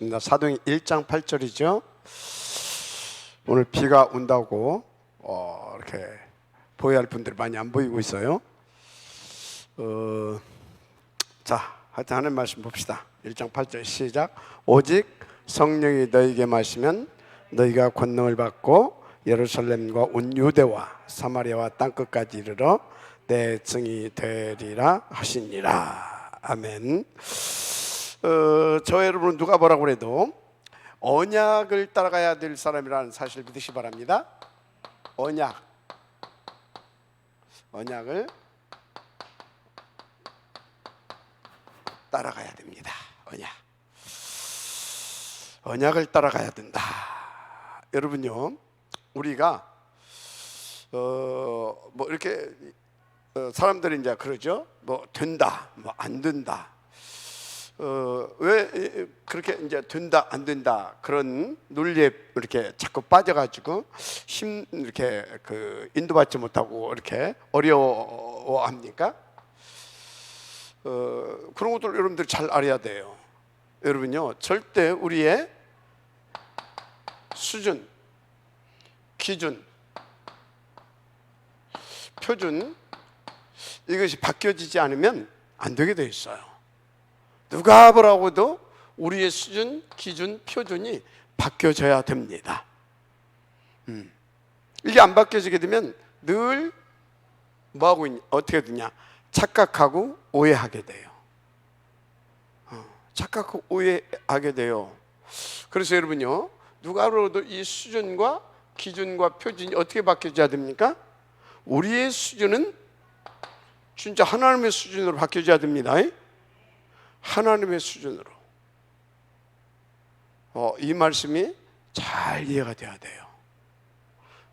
사도행 1장 8절이죠. 오늘 비가 온다고 이렇게 보여야 할 분들이 많이 안 보이고 있어요. 자, 하여튼 하나님 말씀 봅시다. 1장 8절 시작. 오직 성령이 너희에게 마시면 너희가 권능을 받고 예루살렘과 온 유대와 사마리아와 땅끝까지 이르러 내 증이 되리라 하시니라. 아멘. 저 여러분은 누가 뭐라고 해도 언약을 따라가야 될 사람이라는 사실을 믿으시기 바랍니다. 언약을 따라가야 됩니다. 언약을 따라가야 된다. 여러분요, 우리가 뭐 이렇게 사람들이 이제 그러죠. 뭐 된다, 뭐 안 된다. 왜 그렇게 이제 된다 안 된다 그런 논리에 이렇게 자꾸 빠져가지고 이렇게 인도받지 못하고 이렇게 어려워합니까? 그런 것들 여러분들 잘 알아야 돼요. 여러분요, 절대 우리의 수준, 기준, 표준 이것이 바뀌어지지 않으면 안 되게 돼 있어요. 누가 뭐라고도 우리의 수준, 기준, 표준이 바뀌어져야 됩니다. 이게 안 바뀌어지게 되면 늘 뭐하고 어떻게 되냐? 착각하고 오해하게 돼요. 착각하고 오해하게 돼요. 그래서 여러분요, 누가 뭐라도 이 수준과 기준과 표준이 어떻게 바뀌어져야 됩니까? 우리의 수준은 진짜 하나님의 수준으로 바뀌어져야 됩니다. 하나님의 수준으로. 이 말씀이 잘 이해가 돼야 돼요.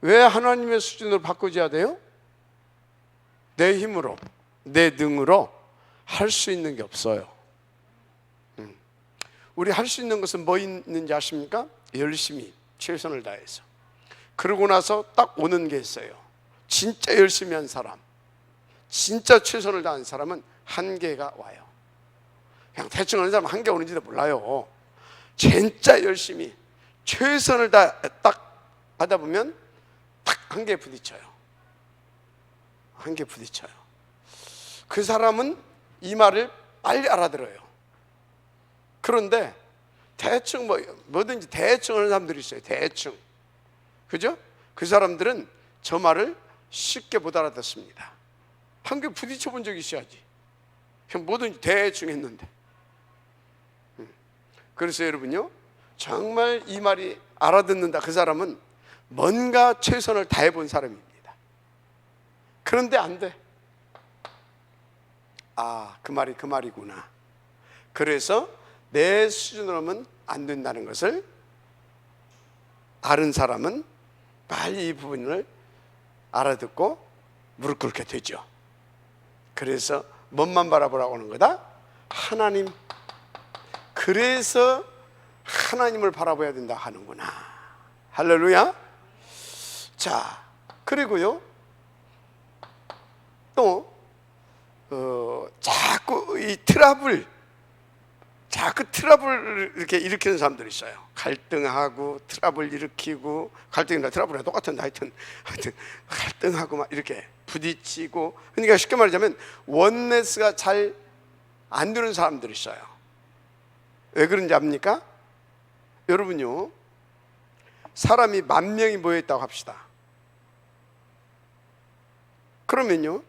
왜 하나님의 수준으로 바꿔줘야 돼요? 내 힘으로, 내 능으로 할 수 있는 게 없어요. 우리 할 수 있는 것은 뭐 있는지 아십니까? 열심히 최선을 다해서. 그러고 나서 딱 오는 게 있어요. 진짜 열심히 한 사람, 진짜 최선을 다한 사람은 한계가 와요. 그냥 대충 하는 사람은 한계 오는지도 몰라요. 진짜 열심히 최선을 다 딱 하다 보면 딱 한계에 부딪혀요. 한계에 부딪혀요. 그 사람은 이 말을 빨리 알아들어요. 그런데 대충 뭐든지 대충 하는 사람들이 있어요. 대충. 그죠? 그 사람들은 저 말을 쉽게 못 알아듣습니다. 한계에 부딪혀 본 적이 있어야지. 그냥 뭐든지 대충 했는데. 그래서 여러분요, 정말 이 말이 알아듣는다. 그 사람은 뭔가 최선을 다해 본 사람입니다. 그런데 안 돼. 그 말이 그 말이구나. 그래서 내 수준으로는 안 된다는 것을 아는 사람은 빨리 이 부분을 알아듣고 무릎 꿇게 되죠. 그래서 뭔만 바라보라고 하는 거다? 하나님. 그래서 하나님을 바라봐야 된다 하는구나. 할렐루야. 자, 그리고요, 또 자꾸 이 트러블을 이렇게 일으키는 사람들이 있어요. 갈등하고 트러블 일으키고, 갈등이나 트러블이랑 똑같은데 하여튼 갈등하고 막 이렇게 부딪히고. 그러니까 쉽게 말하자면 원네스가 잘 안 되는 사람들이 있어요. 왜 그런지 압니까? 여러분요, 사람이 10,000명이 모여있다고 합시다. 그러면요,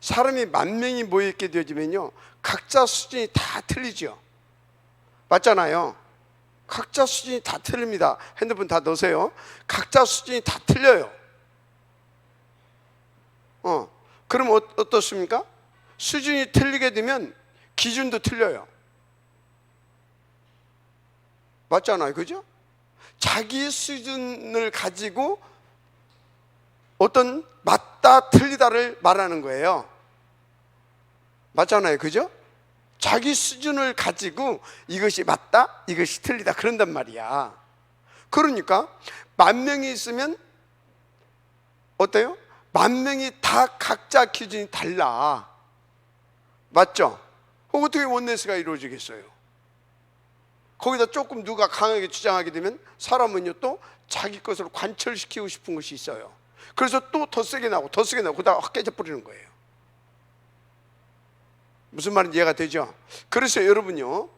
사람이 10,000명이 모여있게 되어지면요, 각자 수준이 다 틀리죠. 맞잖아요. 각자 수준이 다 틀립니다. 핸드폰 다 넣으세요. 각자 수준이 다 틀려요. 그럼 어떻습니까? 수준이 틀리게 되면 기준도 틀려요. 맞잖아요. 그죠? 자기 수준을 가지고 어떤 맞다 틀리다를 말하는 거예요. 맞잖아요. 그죠? 자기 수준을 가지고 이것이 맞다, 이것이 틀리다 그런단 말이야. 그러니까 10,000명이 있으면 어때요? 10,000명이 다 각자 기준이 달라. 맞죠? 어떻게 원네스가 이루어지겠어요? 거기다 조금 누가 강하게 주장하게 되면 사람은요 또 자기 것으로 관철시키고 싶은 것이 있어요. 그래서 또 더 세게 나고 더 세게 나고 그러다가 확 깨져버리는 거예요. 무슨 말인지 이해가 되죠? 그래서 여러분요,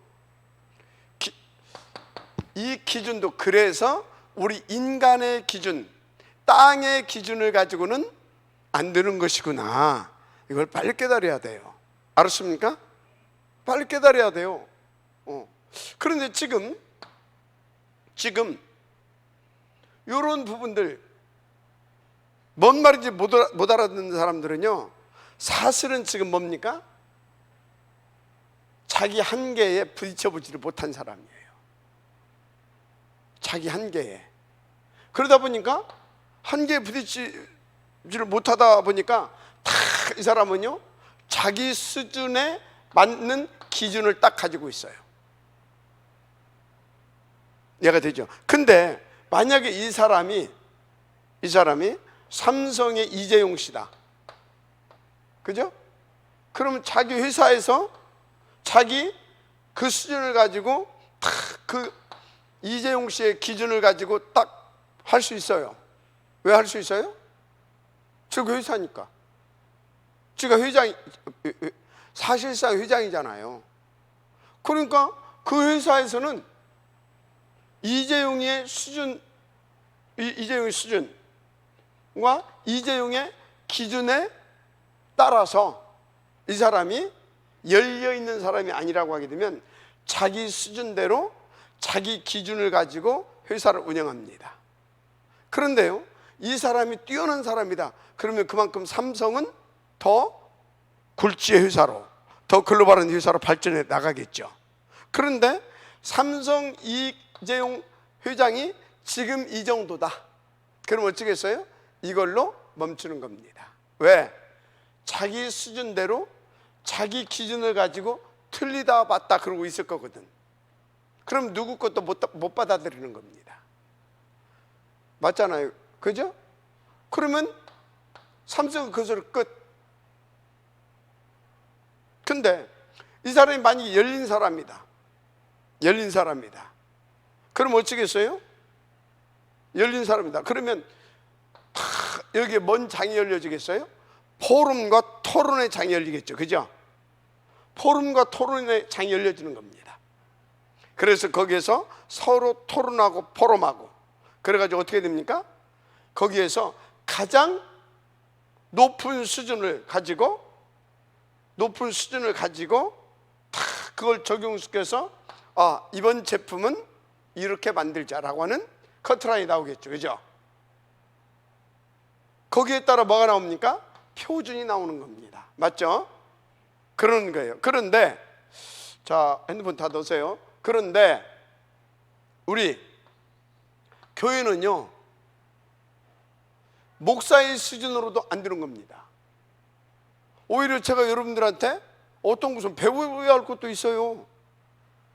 이 기준도 그래서 우리 인간의 기준, 땅의 기준을 가지고는 안 되는 것이구나, 이걸 빨리 깨달아야 돼요. 알았습니까? 빨리 깨달아야 돼요. 그런데 지금 이런 부분들 뭔 말인지 못 알아듣는 사람들은요, 사실은 지금 뭡니까? 자기 한계에 부딪혀보지를 못한 사람이에요. 자기 한계에. 그러다 보니까 한계에 부딪히지를 못하다 보니까 다 이 사람은요 자기 수준에 맞는 기준을 딱 가지고 있어요. 이해가 되죠? 근데 만약에 이 사람이 삼성의 이재용 씨다, 그죠? 그러면 자기 회사에서 자기 그 수준을 가지고 딱 그 이재용 씨의 기준을 가지고 딱 할 수 있어요. 왜 할 수 있어요? 저그 회사니까. 제가 사실상 회장이잖아요. 그러니까 그 회사에서는 이재용의 수준과 이재용의 기준에 따라서 이 사람이 열려있는 사람이 아니라고 하게 되면 자기 수준대로 자기 기준을 가지고 회사를 운영합니다. 그런데요, 이 사람이 뛰어난 사람이다, 그러면 그만큼 삼성은 더 굴지의 회사로, 더 글로벌한 회사로 발전해 나가겠죠. 그런데 삼성 이재용 회장이 지금 이 정도다, 그럼 어쩌겠어요? 이걸로 멈추는 겁니다. 왜? 자기 수준대로 자기 기준을 가지고 틀리다 맞다 그러고 있을 거거든. 그럼 누구 것도 못 받아들이는 겁니다. 맞잖아요, 그죠? 그러면 삼성은 그것으로 끝. 근데 이 사람이 만약에 열린 사람이다. 그럼 어쩌겠어요? 열린 사람이다. 그러면 여기에 뭔 장이 열려지겠어요? 포럼과 토론의 장이 열리겠죠, 그죠? 포럼과 토론의 장이 열려지는 겁니다. 그래서 거기에서 서로 토론하고 포럼하고, 그래가지고 어떻게 됩니까? 거기에서 가장 높은 수준을 가지고 다 그걸 적용시켜서 이번 제품은 이렇게 만들자라고 하는 커트라인이 나오겠죠, 그죠? 거기에 따라 뭐가 나옵니까? 표준이 나오는 겁니다. 맞죠? 그런 거예요. 그런데 자, 핸드폰 다 넣으세요. 그런데 우리 교회는요, 목사의 수준으로도 안 되는 겁니다. 오히려 제가 여러분들한테 어떤 것은 배워야 할 것도 있어요.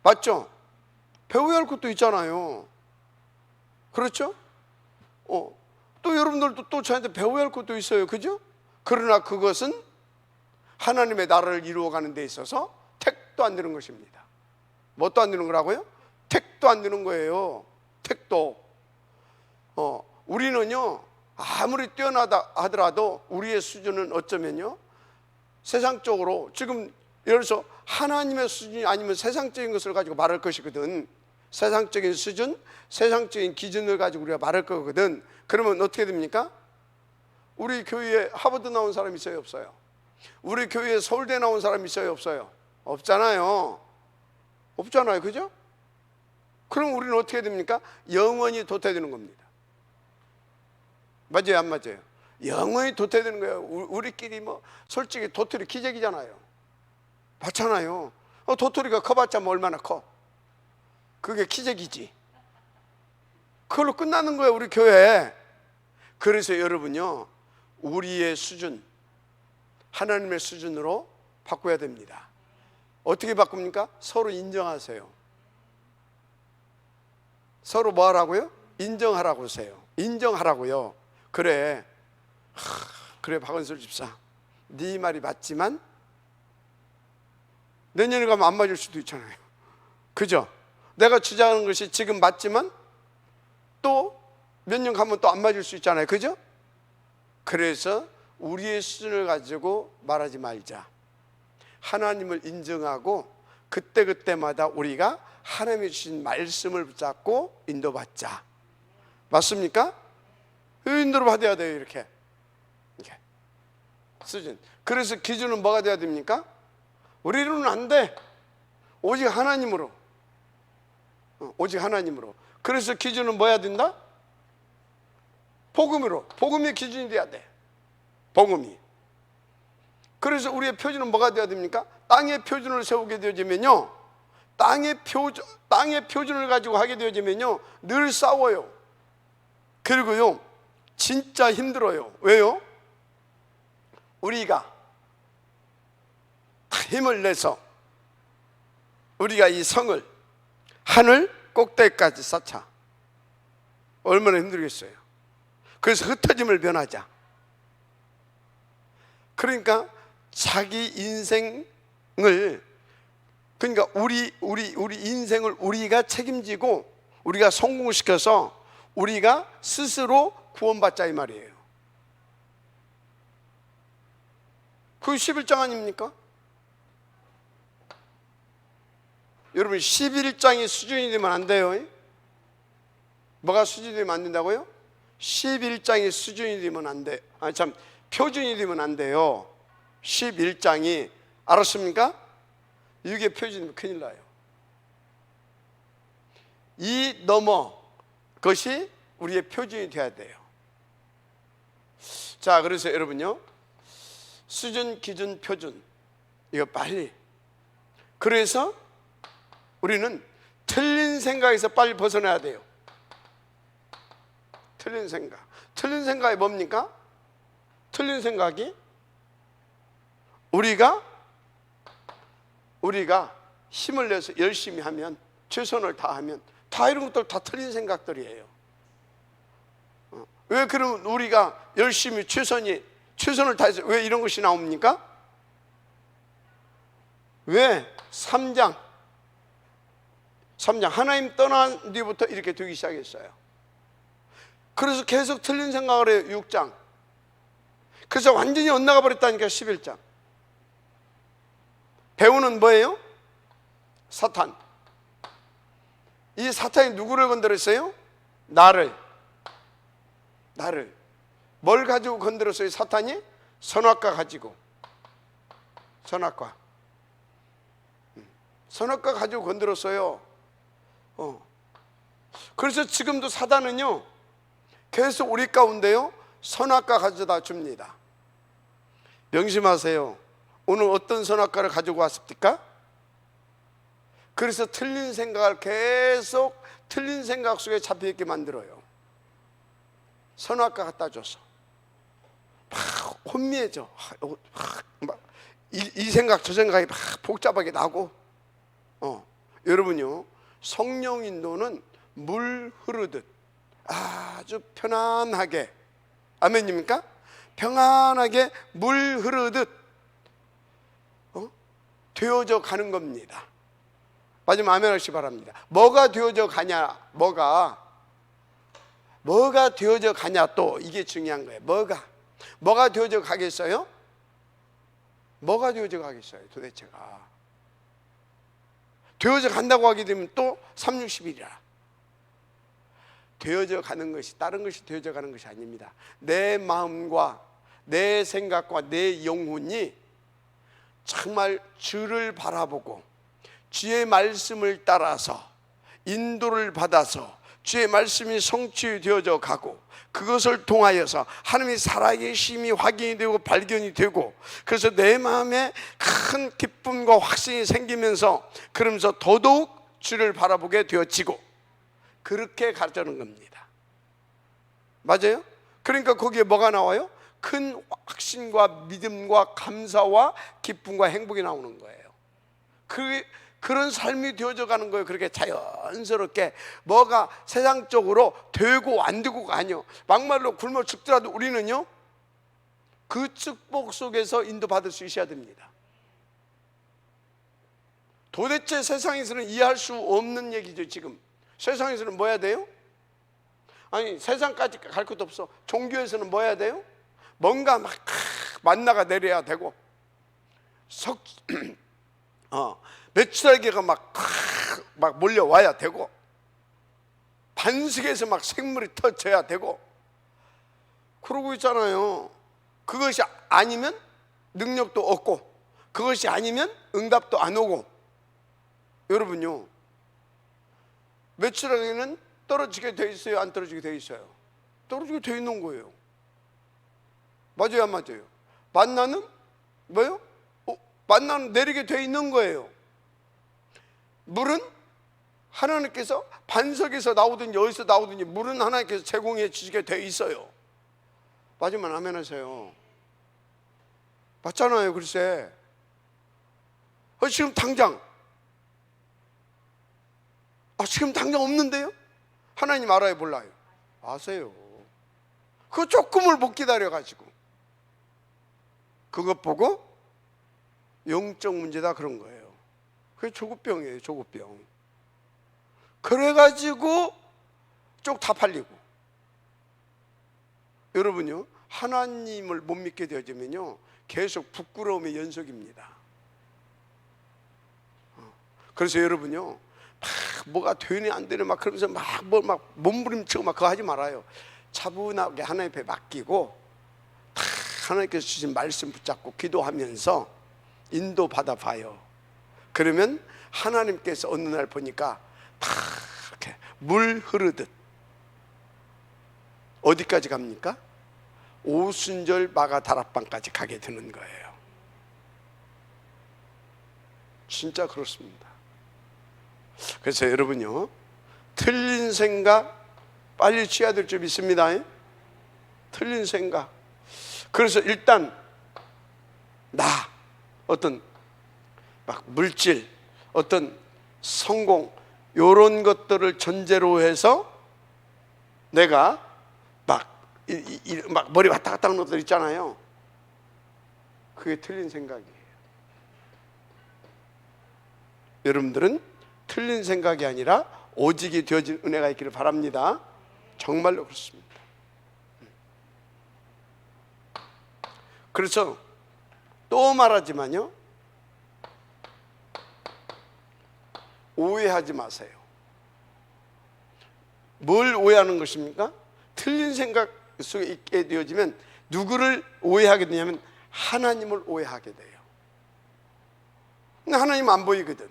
맞죠? 배워야 할 것도 있잖아요. 그렇죠? 또 여러분들도 또 저한테 배워야 할 것도 있어요. 그죠? 그러나 그것은 하나님의 나라를 이루어가는 데 있어서 택도 안 되는 것입니다. 뭣도 안 되는 거라고요? 택도 안 되는 거예요. 택도. 우리는요, 아무리 뛰어나다 하더라도 우리의 수준은 어쩌면요, 세상적으로 지금 예를 들어서 하나님의 수준이 아니면 세상적인 것을 가지고 말할 것이거든. 세상적인 수준, 세상적인 기준을 가지고 우리가 말할 거거든. 그러면 어떻게 됩니까? 우리 교회에 하버드 나온 사람 있어요, 없어요? 우리 교회에 서울대 나온 사람 있어요, 없어요? 없잖아요. 그죠? 그럼 우리는 어떻게 됩니까? 영원히 도태되는 겁니다. 맞아요, 안 맞아요? 영원히 도태되는 거예요. 우리끼리 솔직히 도토리 기적이잖아요. 맞잖아요. 도토리가 커봤자 얼마나 커? 그게 기적이지. 그걸로 끝나는 거예요, 우리 교회. 그래서 여러분요, 우리의 수준, 하나님의 수준으로 바꿔야 됩니다. 어떻게 바꿉니까? 서로 인정하세요. 서로 뭐 하라고요? 인정하라고 하세요. 인정하라고요. 그래, 박은솔 집사, 네 말이 맞지만 내년에 가면 안 맞을 수도 있잖아요. 그죠? 내가 주장하는 것이 지금 맞지만 또 몇 년 가면 또 안 맞을 수 있잖아요. 그죠? 그래서 우리의 수준을 가지고 말하지 말자. 하나님을 인정하고 그때그때마다 우리가 하나님이 주신 말씀을 붙잡고 인도받자. 맞습니까? 인도를 받아야 돼요. 이렇게 수준. 그래서 기준은 뭐가 돼야 됩니까? 우리로는 안 돼. 오직 하나님으로. 오직 하나님으로. 그래서 기준은 뭐야 된다? 복음으로. 복음이 기준이 돼야 돼. 복음이. 그래서 우리의 표준은 뭐가 돼야 됩니까? 땅의 표준을 세우게 되어지면요, 땅의 표준을 가지고 하게 되어지면요 늘 싸워요. 그리고요 진짜 힘들어요. 왜요? 우리가 힘을 내서 우리가 이 성을 하늘 꼭대기까지 쌓자. 얼마나 힘들겠어요. 그래서 흩어짐을 변하자. 그러니까 자기 인생을, 그러니까 우리 인생을 우리가 책임지고 우리가 성공시켜서 우리가 스스로 구원받자 이 말이에요. 그게 11장 아닙니까? 여러분 11장이 수준이 되면 안 돼요. 뭐가 수준이 되면 안 된다고요? 11장이 수준이 되면 안 돼. 표준이 되면 안 돼요. 11장이, 알았습니까? 이게 표준이면 큰일 나요. 이 넘어 것이 우리의 표준이 돼야 돼요. 자, 그래서 여러분요, 수준, 기준, 표준, 이거 빨리. 그래서 우리는 틀린 생각에서 빨리 벗어나야 돼요. 틀린 생각. 틀린 생각이 뭡니까? 틀린 생각이 우리가 힘을 내서 열심히 하면, 최선을 다하면, 다 이런 것들 다 틀린 생각들이에요. 왜 그러면 우리가 열심히 최선을 다해서 왜 이런 것이 나옵니까? 왜? 3장 하나님 떠난 뒤부터 이렇게 되기 시작했어요. 그래서 계속 틀린 생각을 해요. 6장. 그래서 완전히 엇나가 버렸다니까. 11장. 배우는 뭐예요? 사탄. 이 사탄이 누구를 건드렸어요? 나를. 뭘 가지고 건드렸어요? 사탄이? 선악과 가지고. 선악과 가지고 건드렸어요. 그래서 지금도 사단은요 계속 우리 가운데요 선악과 가져다 줍니다. 명심하세요. 오늘 어떤 선악과를 가지고 왔습니까? 그래서 틀린 생각을 계속 틀린 생각 속에 잡혀있게 만들어요. 선악과 갖다 줘서 막 혼미해져. 이 생각 저 생각이 막 복잡하게 나고. 여러분요, 성령 인도는 물 흐르듯 아주 편안하게, 아멘입니까? 평안하게 물 흐르듯 되어져 가는 겁니다. 마지막 아멘 하시기 바랍니다. 뭐가 되어져 가냐? 뭐가 되어져 가냐? 또 이게 중요한 거예요. 뭐가 되어져 가겠어요? 뭐가 되어져 가겠어요? 도대체가 되어져 간다고 하게 되면 또 360일이라 되어져 가는 것이, 다른 것이 되어져 가는 것이 아닙니다. 내 마음과 내 생각과 내 영혼이 정말 주를 바라보고 주의 말씀을 따라서 인도를 받아서 주의 말씀이 성취되어져 가고, 그것을 통하여서 하나님이 살아계심이 확인이 되고 발견이 되고, 그래서 내 마음에 큰 기쁨과 확신이 생기면서 그러면서 더더욱 주를 바라보게 되어지고, 그렇게 가르치는 겁니다. 맞아요? 그러니까 거기에 뭐가 나와요? 큰 확신과 믿음과 감사와 기쁨과 행복이 나오는 거예요. 그런 삶이 되어져 가는 거예요. 그렇게 자연스럽게 뭐가 세상적으로 되고 안 되고가 아니요. 막말로 굶어 죽더라도 우리는요 그 축복 속에서 인도받을 수 있어야 됩니다. 도대체 세상에서는 이해할 수 없는 얘기죠. 지금 세상에서는 뭐 해야 돼요? 아니 세상까지 갈 것도 없어. 종교에서는 뭐 해야 돼요? 뭔가 막 만나가 내려야 되고 메추라기가 막 몰려와야 되고 반석에서 막 생물이 터져야 되고 그러고 있잖아요. 그것이 아니면 능력도 없고 그것이 아니면 응답도 안 오고. 여러분요, 메추라기는 떨어지게 돼 있어요? 안 떨어지게 돼 있어요? 떨어지게 돼 있는 거예요. 맞아요, 안 맞아요? 만나는 뭐예요? 만나는 내리게 돼 있는 거예요. 물은 하나님께서 반석에서 나오든지 어디서 나오든지 물은 하나님께서 제공해 주시게 돼 있어요. 맞으면 아멘 하세요. 맞잖아요. 글쎄 지금 당장 지금 당장 없는데요? 하나님 알아요, 몰라요? 아세요. 그 조금을 못 기다려가지고 그것 보고 영적 문제다 그런 거예요. 그게 조급병이에요. 조급병. 그래가지고 쪽 다 팔리고. 여러분요, 하나님을 못 믿게 되어지면요 계속 부끄러움의 연속입니다. 그래서 여러분요 막 뭐가 되니 안 되니 막 그러면서 막 몸부림치고 막 그거 하지 말아요. 차분하게 하나님 앞에 맡기고 다 하나님께서 주신 말씀 붙잡고 기도하면서 인도 받아 봐요. 그러면 하나님께서 어느 날 보니까 다 이렇게 물 흐르듯 어디까지 갑니까? 오순절 마가 다락방까지 가게 되는 거예요. 진짜 그렇습니다. 그래서 여러분요, 틀린 생각 빨리 취해야 될 줄 믿습니다. 틀린 생각. 그래서 일단 어떤 막 물질, 어떤 성공 이런 것들을 전제로 해서 내가 막 머리 왔다 갔다 하는 것들 있잖아요. 그게 틀린 생각이에요. 여러분들은 틀린 생각이 아니라 오직이 되어진 은혜가 있기를 바랍니다. 정말로 그렇습니다. 그래서 또 말하지만요, 오해하지 마세요. 뭘 오해하는 것입니까? 틀린 생각 속에 있게 되어지면 누구를 오해하게 되냐면 하나님을 오해하게 돼요. 근데 하나님 안 보이거든.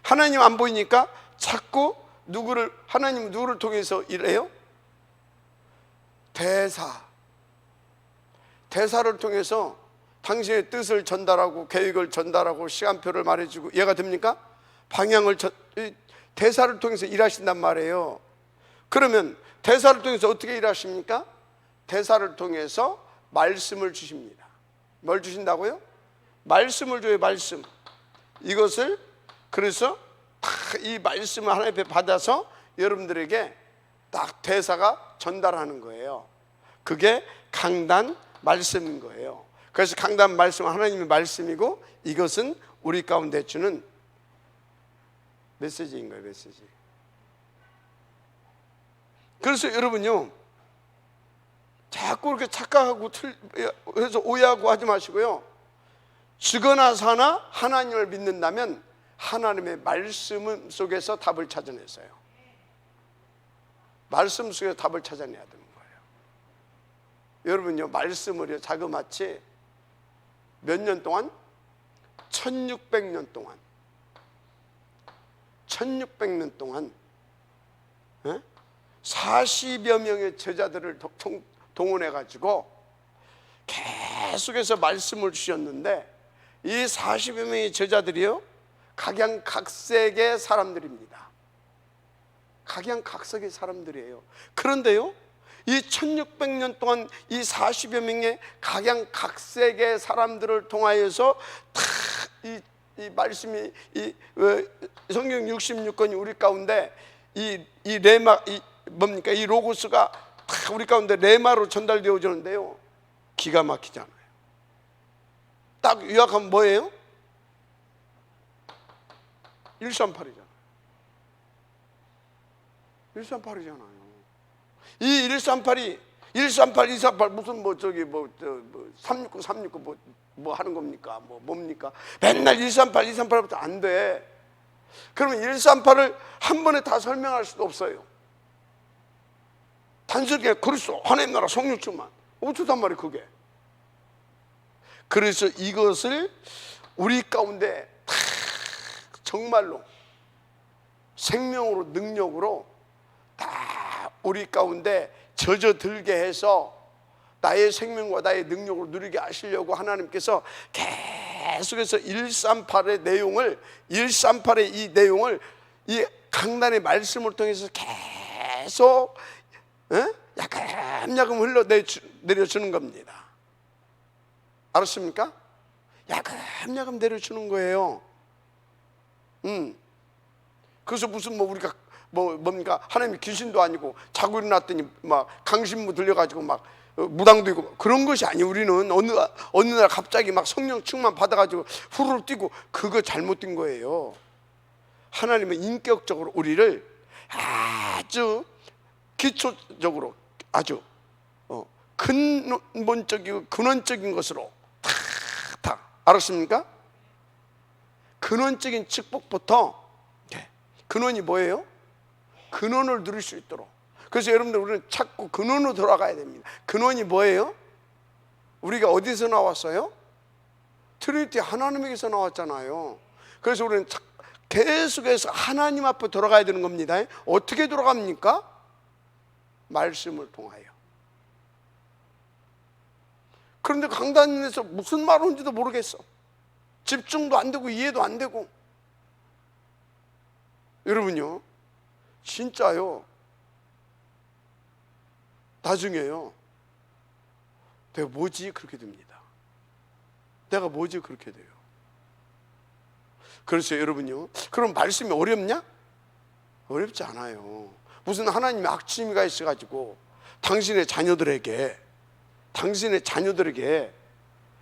하나님 안 보이니까 자꾸 하나님 누구를 통해서 일해요? 대사를 통해서 당신의 뜻을 전달하고 계획을 전달하고 시간표를 말해주고 이해가 됩니까? 대사를 통해서 일하신단 말이에요. 그러면 대사를 통해서 어떻게 일하십니까? 대사를 통해서 말씀을 주십니다. 뭘 주신다고요? 말씀을 줘요. 말씀. 이것을 그래서 이 말씀을 하나님 앞에 받아서 여러분들에게 딱 대사가 전달하는 거예요. 그게 강단 말씀인 거예요. 그래서 강단 말씀은 하나님의 말씀이고 이것은 우리 가운데 주는 메시지인 거예요. 메시지. 그래서 여러분요, 자꾸 이렇게 착각하고 해서 오해하고 하지 마시고요, 죽거나 사나 하나님을 믿는다면 하나님의 말씀 속에서 답을 찾아내세요. 말씀 속에서 답을 찾아내야 되는 거예요. 여러분요, 말씀을요 자그마치 몇 년 동안? 1600년 동안 1600년 동안 40여 명의 제자들을 동원해 가지고 계속해서 말씀을 주셨는데 이 40여 명의 제자들이요 각양각색의 사람들입니다. 각양각색의 사람들이에요. 그런데요, 이 1600년 동안 이 40여 명의 각양각색의 사람들을 통하여서 다 이 말씀이 성경 66권이 우리 가운데 이 레마 뭡니까? 이 로고스가 다 우리 가운데 레마로 전달되어지는데요, 기가 막히잖아요. 딱 요약하면 뭐예요? 138이잖아요. 138이잖아요. 이 138이 138, 238 무슨 뭐 저기 뭐 369, 369 뭐 하는 겁니까? 뭡니까? 맨날 138, 238부터 안 돼. 그러면 138을 한 번에 다 설명할 수도 없어요. 단순히 그리스도 하나님 나라 성령 충만 어쩌단 말이에요 그게. 그래서 이것을 우리 가운데 다 정말로 생명으로 능력으로 다 우리 가운데 젖어들게 해서 나의 생명과 나의 능력으로 누리게 하시려고 하나님께서 계속해서 138의 내용을 138의 이 내용을 이 강단의 말씀을 통해서 계속 야금야금 흘러내려주는 겁니다. 알았습니까? 야금야금 내려주는 거예요. 그래서 무슨 뭐 우리가 뭡니까? 하나님이 귀신도 아니고 자고 일어났더니 막 강신무 들려가지고 막 무당도 있고 그런 것이 아니에요. 우리는 어느 날 갑자기 막 성령 충만 받아가지고 후루룩 뛰고 그거 잘못된 거예요. 하나님은 인격적으로 우리를 아주 기초적으로 아주 근본적이고 근원적인 것으로 다 알았습니까? 근원적인 축복부터 근원이 뭐예요? 근원을 누릴 수 있도록. 그래서 여러분들 우리는 자꾸 근원으로 돌아가야 됩니다. 근원이 뭐예요? 우리가 어디서 나왔어요? 트리니티 하나님에게서 나왔잖아요. 그래서 우리는 계속해서 하나님 앞에 돌아가야 되는 겁니다. 어떻게 돌아갑니까? 말씀을 통하여. 그런데 강단에서 무슨 말 하는지도 모르겠어. 집중도 안 되고 이해도 안 되고. 여러분요, 진짜요, 나중에요, 내가 뭐지? 그렇게 됩니다. 내가 뭐지? 그렇게 돼요. 그래서 여러분요, 그럼 말씀이 어렵냐? 어렵지 않아요. 무슨 하나님의 악취미가 있어가지고 당신의 자녀들에게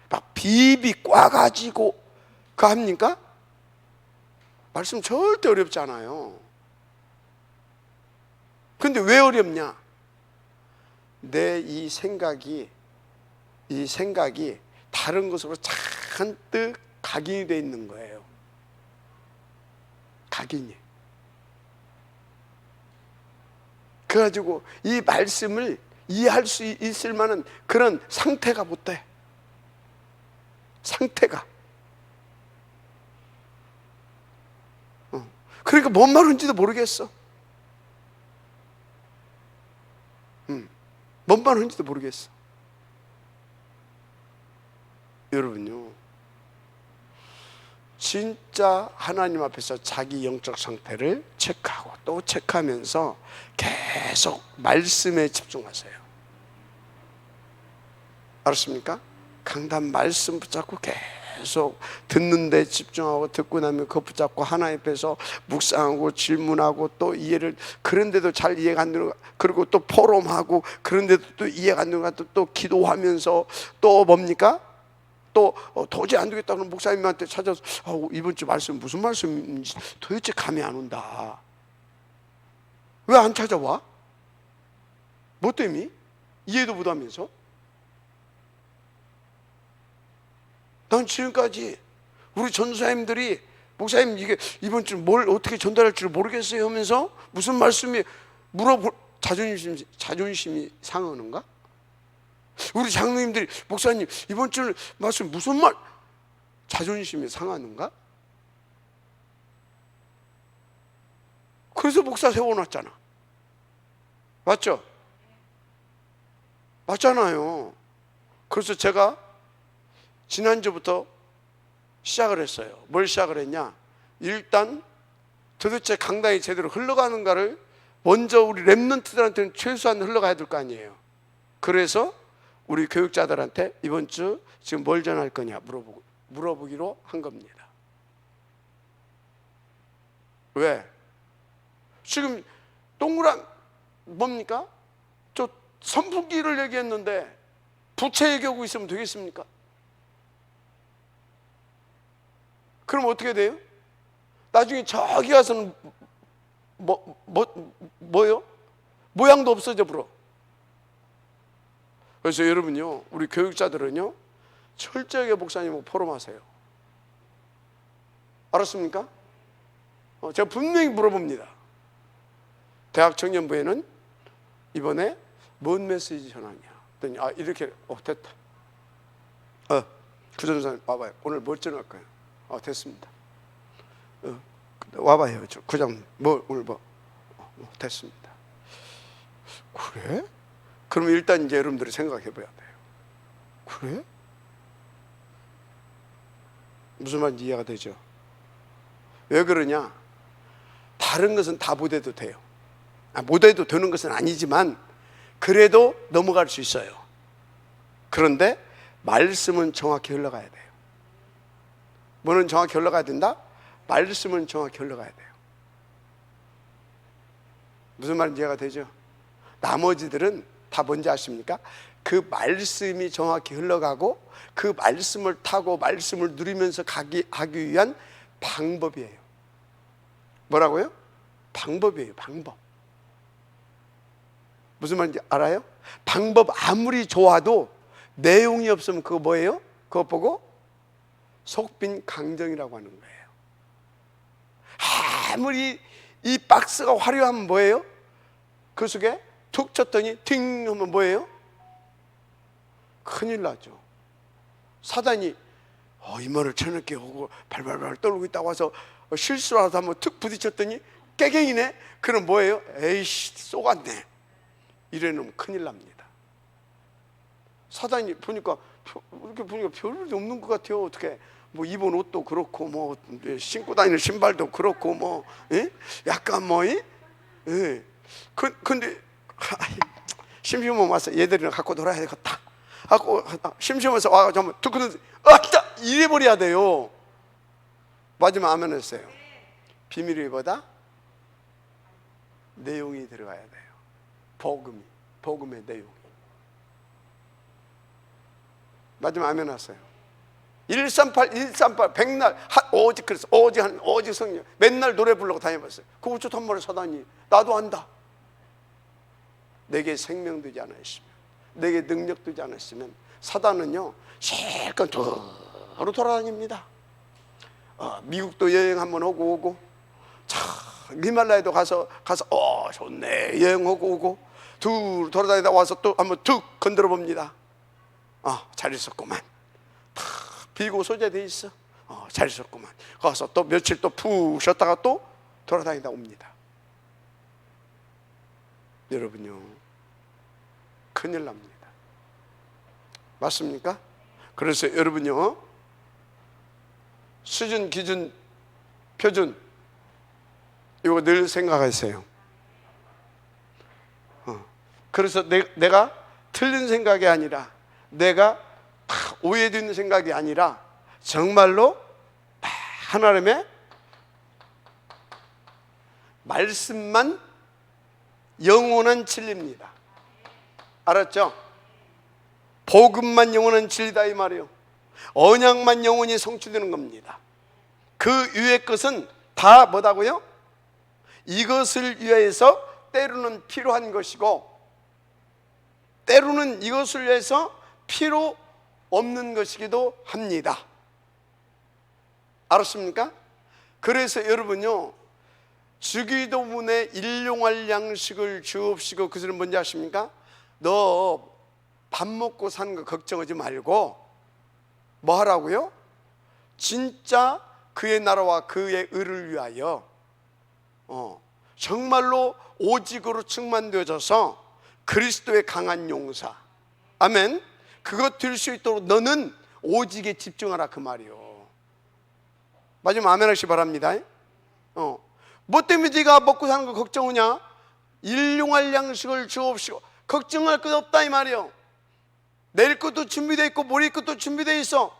막 비비 꽈가지고 그거 합니까? 말씀 절대 어렵지 않아요. 근데 왜 어렵냐? 내 이 생각이 다른 것으로 잔뜩 각인이 되어 있는 거예요. 각인이. 그래가지고 이 말씀을 이해할 수 있을 만한 그런 상태가 못 돼. 상태가. 그러니까 뭔 말인지도 모르겠어. 뭔 말인지도 모르겠어. 여러분요, 진짜 하나님 앞에서 자기 영적 상태를 체크하고 또 체크하면서 계속 말씀에 집중하세요. 알았습니까? 강단 말씀 붙잡고 계속 듣는 데 집중하고, 듣고 나면 그거 붙잡고 하나님 앞에서 묵상하고 질문하고 또 이해를, 그런데도 잘 이해가 안 되는 거, 그리고 또 포럼하고 그런데도 또 이해가 안 되는 거, 또 기도하면서 또 뭡니까? 또 도저히 안 되겠다 그러면 목사님한테 찾아서 이번 주 말씀 무슨 말씀인지 도대체 감이 안 온다. 왜 안 찾아와? 뭐 때문에? 이해도 못하면서. 난 지금까지 우리 전도사님들이 목사님 이게 이번 주 뭘 어떻게 전달할 줄 모르겠어요 하면서 무슨 말씀이 자존심이 상하는가? 우리 장로님들이 목사님 이번 주 말씀 무슨 말, 자존심이 상하는가? 그래서 목사 세워놨잖아. 맞죠? 맞잖아요. 그래서 제가 지난주부터 시작을 했어요. 뭘 시작을 했냐? 일단 도대체 강단이 제대로 흘러가는가를 먼저 우리 랩런트들한테는 최소한 흘러가야 될 거 아니에요. 그래서 우리 교육자들한테 이번 주 지금 뭘 전할 거냐 물어보기로 한 겁니다. 왜? 지금 동그란 뭡니까? 저 선풍기를 얘기했는데 부채 얘기하고 있으면 되겠습니까? 그럼 어떻게 돼요? 나중에 저기 가서는 뭐요? 모양도 없어져 버려. 그래서 여러분요, 우리 교육자들은요, 철저하게 목사님하고 포럼하세요. 알았습니까? 제가 분명히 물어봅니다. 대학 청년부에는 이번에 뭔 메시지 전하냐? 그랬더니 이렇게 됐다. 구전사님 와봐요. 오늘 뭘 전할까요? 됐습니다. 와봐요. 구장 오늘 됐습니다. 그래? 그러면 일단 이제 여러분들이 생각해 봐야 돼요. 그래? 무슨 말인지 이해가 되죠? 왜 그러냐? 다른 것은 다 못해도 돼요. 못해도 되는 것은 아니지만 그래도 넘어갈 수 있어요. 그런데 말씀은 정확히 흘러가야 돼요. 뭐는 정확히 흘러가야 된다? 말씀은 정확히 흘러가야 돼요. 무슨 말인지 이해가 되죠? 나머지들은 다 뭔지 아십니까? 그 말씀이 정확히 흘러가고 그 말씀을 타고 말씀을 누리면서 하기 위한 방법이에요. 뭐라고요? 방법이에요. 방법. 무슨 말인지 알아요? 방법 아무리 좋아도 내용이 없으면 그거 뭐예요? 그것 보고 속빈 강정이라고 하는 거예요. 아무리 이 박스가 화려하면 뭐예요? 그 속에 툭 쳤더니 팅 하면 뭐예요? 큰일 나죠. 사단이 이마를 쳐넣게 하고 발발발 떨고 있다고 와서 실수라도 한번 툭 부딪혔더니 깨갱이네? 그럼 뭐예요? 에이씨 쏘갔네. 이래놓으면 큰일 납니다. 사단이 보니까 이렇게 보니까 별일이 없는 것 같아요. 어떻게 입은 옷도 그렇고 신고 다니는 신발도 그렇고 약간 근데 심심하면 와서 얘들이랑 갖고 놀아야 되겠다 하고 심심해서 와가지고 한번 듣고 이래버려야 돼요. 마지막 아멘 했어요. 비밀보다 내용이 들어가야 돼요. 복음의 내용이. 마지막 아멘 하세요. 138 백날 오직 그래서 오직 성령 맨날 노래 부르고 다녀봤어요. 그 우쭈 한 마리 사단이 나도 안다. 내게 생명 되지 않았으면, 내게 능력 되지 않았으면 사단은요 실컷 도로 돌아다닙니다. 미국도 여행 한번 오고 히말라야도 가서 좋네 여행하고 오고 둘 돌아다니다 와서 또 한번 툭 건드려 봅니다. 잘 있었구만. 비고 소재돼 있어. 잘 있었구만. 가서 또 며칠 또 푹 쉬었다가 또 돌아다니다 옵니다. 여러분요 큰일 납니다. 맞습니까? 그래서 여러분요 수준, 기준, 표준 이거 늘 생각하세요. 그래서 내가 틀린 생각이 아니라 내가 오해되는 생각이 아니라 정말로 하나님의 말씀만 영원한 진리입니다. 알았죠? 복음만 영원한 진리다 이 말이에요. 언약만 영원히 성취되는 겁니다. 그 위의 것은 다 뭐다고요? 이것을 위해서 때로는 필요한 것이고 때로는 이것을 위해서 필요 없는 것이기도 합니다. 알았습니까? 그래서 여러분요 주기도문에 일용할 양식을 주옵시고 그 소리는 뭔지 아십니까? 너 밥 먹고 사는 거 걱정하지 말고 뭐 하라고요? 진짜 그의 나라와 그의 의를 위하여 정말로 오직으로 충만되어져서 그리스도의 강한 용사, 아멘, 그것 될 수 있도록 너는 오직에 집중하라 그 말이요. 마지막 아멘 하시기 바랍니다. 뭐 때문에 네가 먹고 사는 거 걱정하냐? 일용할 양식을 주옵시고. 걱정할 것 없다 이 말이요. 내일 것도 준비되어 있고 모레 것도 준비되어 있어.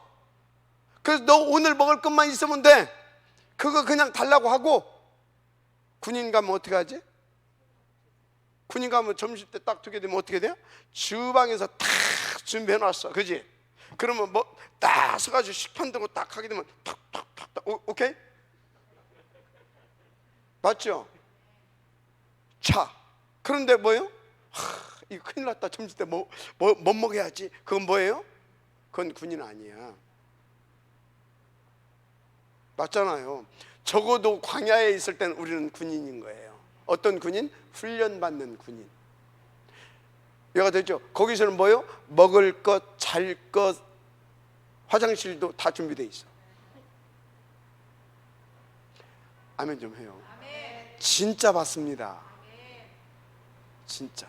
그래서 너 오늘 먹을 것만 있으면 돼. 그거 그냥 달라고 하고 군인 가면 어떻게 하지? 군인 가면 점심 때 딱 두게 되면 어떻게 돼요? 주방에서 탁 준비해놨어, 그지? 그러면 뭐 딱 서가지고 식판 들고 딱 하게 되면 탁탁탁탁, 오케이? 맞죠? 자, 그런데 뭐예요? 이거 큰일 났다. 점심때 뭐 먹어야지. 그건 뭐예요? 그건 군인 아니야. 맞잖아요. 적어도 광야에 있을 때는 우리는 군인인 거예요. 어떤 군인? 훈련받는 군인. 이해가 되죠? 거기서는 뭐예요? 먹을 것, 잘 것, 화장실도 다 준비되어 있어. 아멘 좀 해요. 진짜 받습니다. 진짜.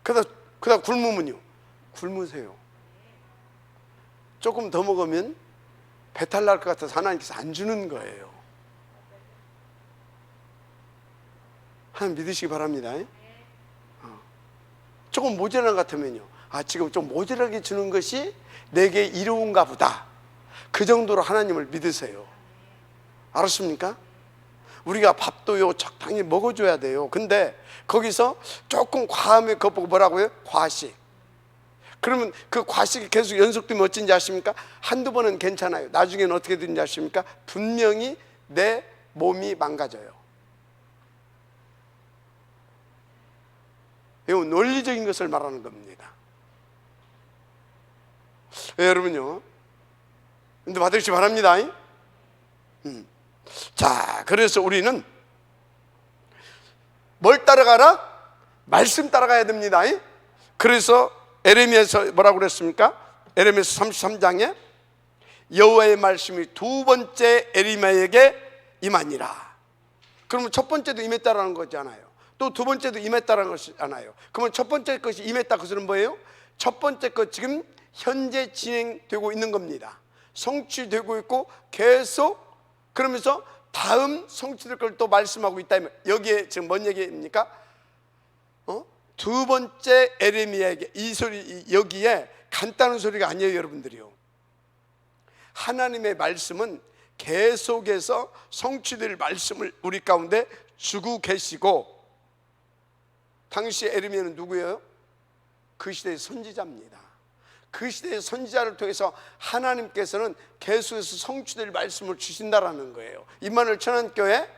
그러다 굶으면요, 굶으세요. 조금 더 먹으면 배탈 날 것 같아서 하나님께서 안 주는 거예요. 하나님 믿으시기 바랍니다. 조금 모자란 것 같으면요, 지금 좀 모자라게 주는 것이 내게 이로운가 보다. 그 정도로 하나님을 믿으세요. 알았습니까? 우리가 밥도요 적당히 먹어줘야 돼요. 근데 거기서 조금 과하면 그거 보고 뭐라고요? 과식. 그러면 그 과식이 계속 연속되면 어쩐지 아십니까? 한두 번은 괜찮아요. 나중에는 어떻게 되는지 아십니까? 분명히 내 몸이 망가져요. 이건 논리적인 것을 말하는 겁니다. 여러분요, 근데 받으시기 바랍니다. 자, 그래서 우리는 뭘 따라가라? 말씀 따라가야 됩니다. 그래서 에레미야에서 뭐라고 그랬습니까? 에레미야서 33장에 여호와의 말씀이 두 번째 에레미야에게 임하니라. 그러면 첫 번째도 임했다라는 거잖아요. 또 두 번째도 임했다라는 것이잖아요. 그러면 첫 번째 것이 임했다, 그것은 뭐예요? 첫 번째 것 지금 현재 진행되고 있는 겁니다. 성취되고 있고 계속 그러면서 다음 성취될 걸 또 말씀하고 있다. 여기에 지금 뭔 얘기입니까? 두 번째 에레미야에게 이 소리, 여기에 간단한 소리가 아니에요, 여러분들이요. 하나님의 말씀은 계속해서 성취될 말씀을 우리 가운데 주고 계시고, 당시 에레미야는 누구예요? 그 시대의 선지자입니다. 그 시대의 선지자를 통해서 하나님께서는 계속해서 성취될 말씀을 주신다라는 거예요. 임마누엘 천안교회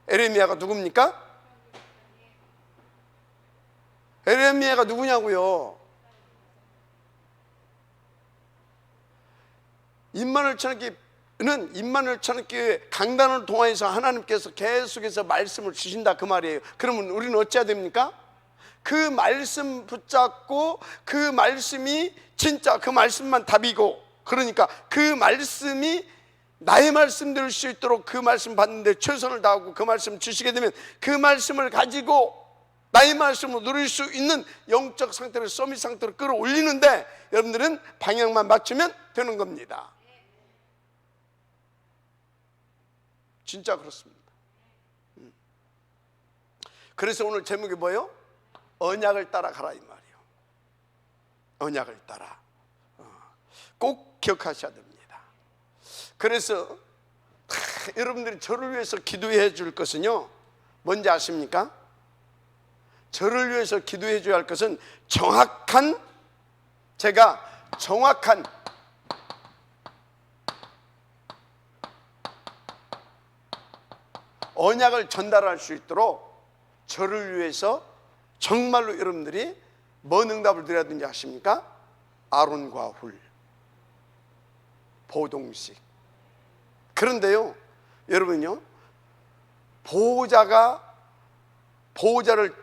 에레미야가 누굽니까? 에레미야가 누구냐고요? 임마누엘 천안교회는 임마누엘 천안교회 강단을 통해서 하나님께서 계속해서 말씀을 주신다, 그 말이에요. 그러면 우리는 어찌해야 됩니까? 그 말씀 붙잡고 그 말씀이 진짜 그 말씀만 답이고, 그러니까 그 말씀이 나의 말씀 될 수 있도록 그 말씀 받는데 최선을 다하고 그 말씀 주시게 되면 그 말씀을 가지고 나의 말씀을 누릴 수 있는 영적 상태를, 서밋 상태로 끌어올리는데 여러분들은 방향만 맞추면 되는 겁니다. 진짜 그렇습니다. 그래서 오늘 제목이 뭐예요? 언약을 따라가라, 이 말이에요. 언약을 따라. 꼭 기억하셔야 됩니다. 그래서 여러분들이 저를 위해서 기도해 줄 것은요, 뭔지 아십니까? 저를 위해서 기도해 줘야 할 것은 제가 정확한 언약을 전달할 수 있도록 저를 위해서 정말로 여러분들이 뭔 응답을 드려야 되는지 아십니까? 아론과 훌, 보동식. 그런데요, 여러분요, 보호자를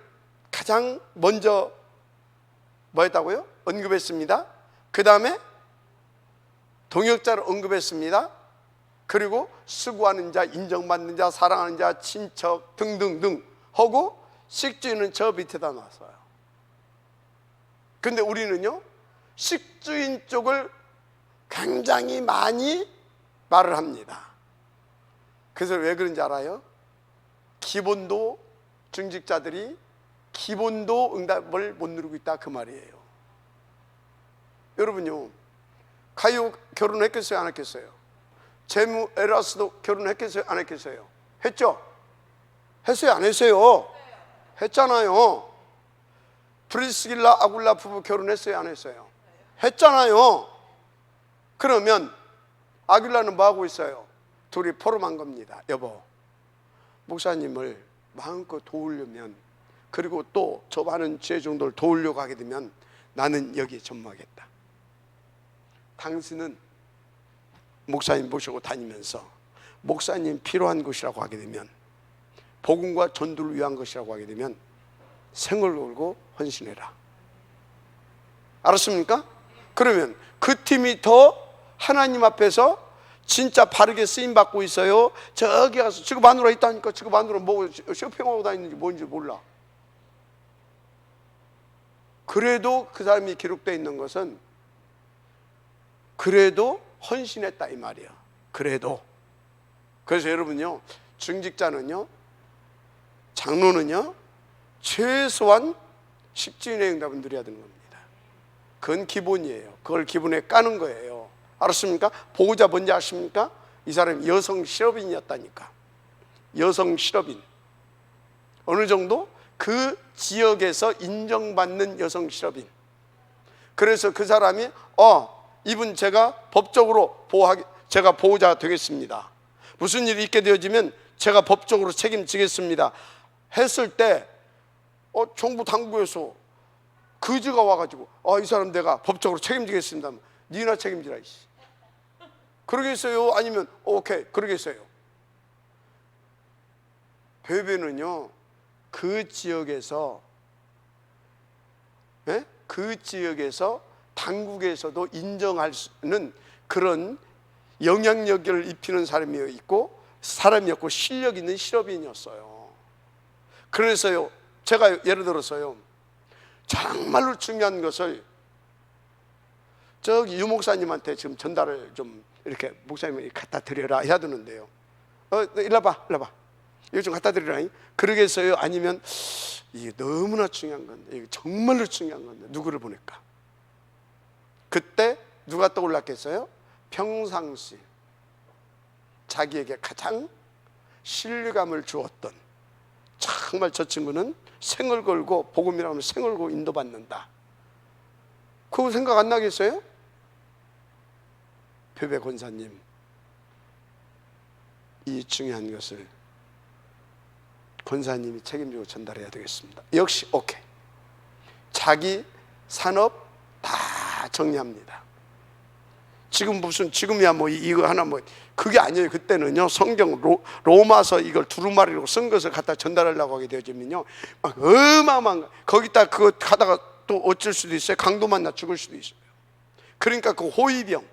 가장 먼저 뭐 했다고요? 언급했습니다. 그 다음에 동역자를 언급했습니다. 그리고 수고하는 자, 인정받는 자, 사랑하는 자, 친척 등등등 하고 식주인은 저 밑에다 놨어요. 근데 우리는요, 식주인 쪽을 굉장히 많이 말을 합니다. 그래서 왜 그런지 알아요? 기본도 중직자들이 기본도 응답을 못 누리고 있다, 그 말이에요. 여러분요, 가요 결혼했겠어요, 안 했겠어요? 제무 에라스도 결혼했겠어요, 안 했겠어요? 했죠? 했어요, 안 했어요? 했잖아요. 프리스길라 아굴라 부부 결혼했어요, 안 했어요? 했잖아요. 그러면 아굴라는 뭐 하고 있어요? 둘이 포럼한 겁니다. 여보, 목사님을 마음껏 도우려면, 그리고 또 저 많은 지혜 정도를 도우려고 하게 되면 나는 여기에 전무하겠다. 당신은 목사님 모시고 다니면서 목사님 필요한 것이라고 하게 되면, 복음과 전도를 위한 것이라고 하게 되면 생을 걸고 헌신해라. 알았습니까? 그러면 그 팀이 더 하나님 앞에서 진짜 바르게 쓰임받고 있어요. 저기 가서 지금 마누라 있다니까. 지금 마누라 뭐 쇼핑하고 다니는지 뭔지 몰라. 그래도 그 사람이 기록되어 있는 것은 그래도 헌신했다 이 말이야. 그래도. 그래서 여러분요, 중직자는요, 장로는요, 최소한 10주인의 응답은 누려야 되는 겁니다. 그건 기본이에요. 그걸 기본에 까는 거예요. 알았습니까? 보호자 뭔지 아십니까? 이 사람이 여성 실업인이었다니까. 여성 실업인. 어느 정도? 그 지역에서 인정받는 여성 실업인. 그래서 그 사람이 이분 제가 법적으로 제가 보호자 되겠습니다. 무슨 일이 있게 되어지면 제가 법적으로 책임지겠습니다 했을 때 정부 당국에서 그지가 와가지고 이 사람 내가 법적으로 책임지겠습니다. 니나 책임지라 이씨. 그러겠어요? 아니면 오케이 그러겠어요? 교회는요, 그 지역에서 당국에서도 인정할 수 있는 그런 영향력을 입히는 사람이었고 실력 있는 실업인이었어요. 그래서요, 제가 예를 들어서요, 정말로 중요한 것을 저기 유 목사님한테 지금 전달을 좀 이렇게 목사님이 갖다 드려라 해야 되는데요, 일로 와봐 이거 좀 갖다 드리라. 그러겠어요? 아니면 이게 너무나 중요한 건데, 이게 정말로 중요한 건데 누구를 보낼까? 그때 누가 떠올랐겠어요? 평상시 자기에게 가장 신뢰감을 주었던, 정말 저 친구는 생을 걸고, 복음이라고 하면 생을 걸고 인도받는다. 그거 생각 안 나겠어요? 표배 권사님, 이 중요한 것을 권사님이 책임지고 전달해야 되겠습니다. 역시 오케이. 자기 산업 다 정리합니다. 지금이야 뭐 이거 하나 뭐 그게 아니에요. 그때는요, 성경 로마서 이걸 두루마리로 쓴 것을 갖다 전달하려고 하게 되어지면요, 막 어마어마한 거기다 그거 하다가 또 어쩔 수도 있어요. 강도 만나 죽을 수도 있어요. 그러니까 그 호위병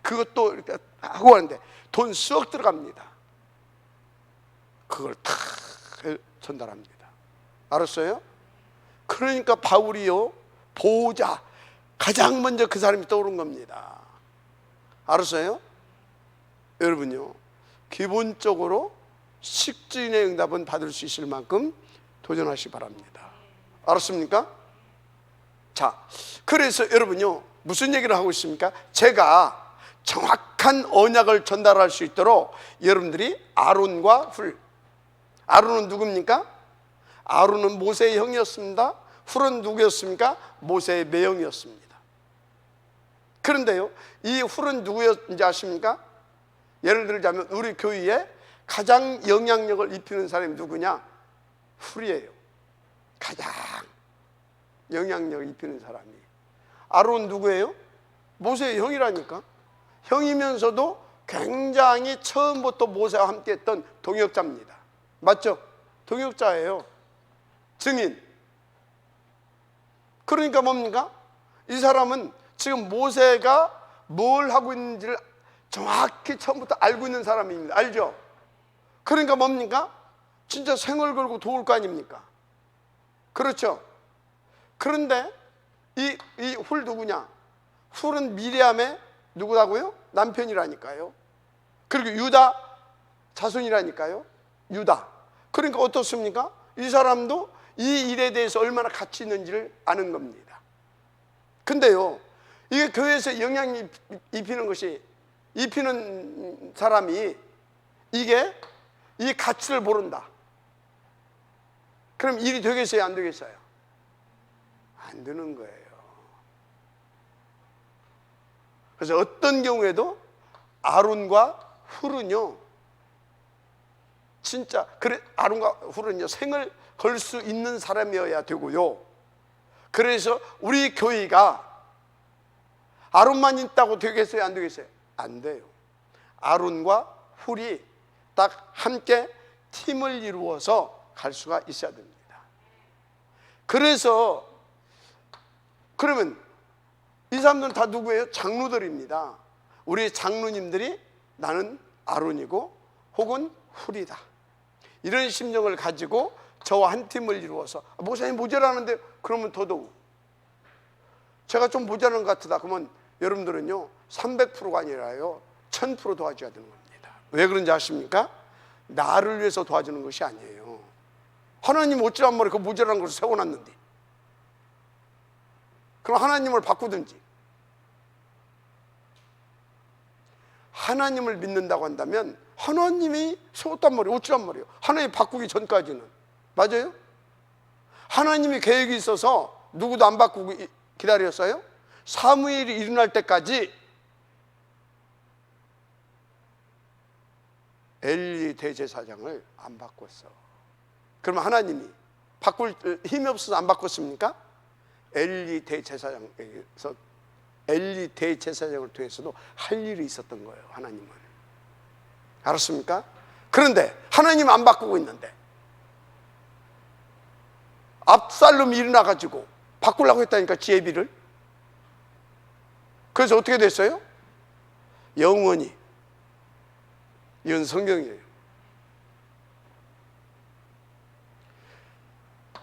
그것도 이렇게 하고 하는데 돈 썩 들어갑니다. 그걸 다 전달합니다. 알았어요? 그러니까 바울이요, 보호자, 가장 먼저 그 사람이 떠오른 겁니다. 알았어요? 여러분요, 기본적으로 식주인의 응답은 받을 수 있을 만큼 도전하시기 바랍니다. 알았습니까? 자, 그래서 여러분요, 무슨 얘기를 하고 있습니까? 제가 정확한 언약을 전달할 수 있도록 여러분들이 아론과 훌, 아론은 누굽니까? 아론은 모세의 형이었습니다. 훌은 누구였습니까? 모세의 매형이었습니다. 그런데요, 이 훌은 누구였는지 아십니까? 예를 들자면 우리 교회에 가장 영향력을 입히는 사람이 누구냐? 훌이에요. 가장 영향력을 입히는 사람이. 아론 누구예요? 모세의 형이라니까. 형이면서도 굉장히 처음부터 모세와 함께 했던 동역자입니다. 맞죠? 동역자예요. 증인. 그러니까 뭡니까? 이 사람은 지금 모세가 뭘 하고 있는지를 정확히 처음부터 알고 있는 사람입니다. 알죠? 그러니까 뭡니까? 진짜 생을 걸고 도울 거 아닙니까? 그렇죠? 그런데 이 훌 누구냐? 훌은 미리암의 누구라고요? 남편이라니까요. 그리고 유다 자손이라니까요. 유다. 그러니까 어떻습니까? 이 사람도 이 일에 대해서 얼마나 가치 있는지를 아는 겁니다. 근데요, 이게 교회에서 영향이 입히는 사람이 이게 이 가치를 모른다. 그럼 일이 되겠어요? 안 되겠어요? 안 되는 거예요. 그래서 어떤 경우에도 아론과 훌은요, 진짜 그래 아론과 훌은요 생을 걸 수 있는 사람이어야 되고요. 그래서 우리 교회가 아론만 있다고 되겠어요? 안 되겠어요? 안 돼요. 아론과 훌이 딱 함께 팀을 이루어서 갈 수가 있어야 됩니다. 그래서 그러면 이 사람들은 다 누구예요? 장로들입니다. 우리 장로님들이 나는 아론이고 혹은 훌이다, 이런 심정을 가지고 저와 한 팀을 이루어서 목사님 모자라는데, 그러면 더더욱 제가 좀 모자란 것 같다 그러면 여러분들은요 300%가 아니라요 1000% 도와줘야 되는 겁니다. 왜 그런지 아십니까? 나를 위해서 도와주는 것이 아니에요. 하나님 어찌란 말이에요? 그 모자란 것을 세워놨는데. 그럼 하나님을 바꾸든지. 하나님을 믿는다고 한다면 하나님이 세웠단 말이에요. 어찌란 말이에요? 하나님 바꾸기 전까지는. 맞아요? 하나님이 계획이 있어서 누구도 안 바꾸고 기다렸어요? 사무엘이 일어날 때까지 엘리 대제사장을 안 바꿨어. 그러면 하나님이 바꿀 힘이 없어서 안 바꿨습니까? 엘리 대제사장을 통해서도 할 일이 있었던 거예요. 하나님은. 알았습니까? 그런데 하나님 안 바꾸고 있는데 압살롬이 일어나가지고 바꾸려고 했다니까, 지혜비를. 그래서 어떻게 됐어요? 영원히. 이건 성경이에요.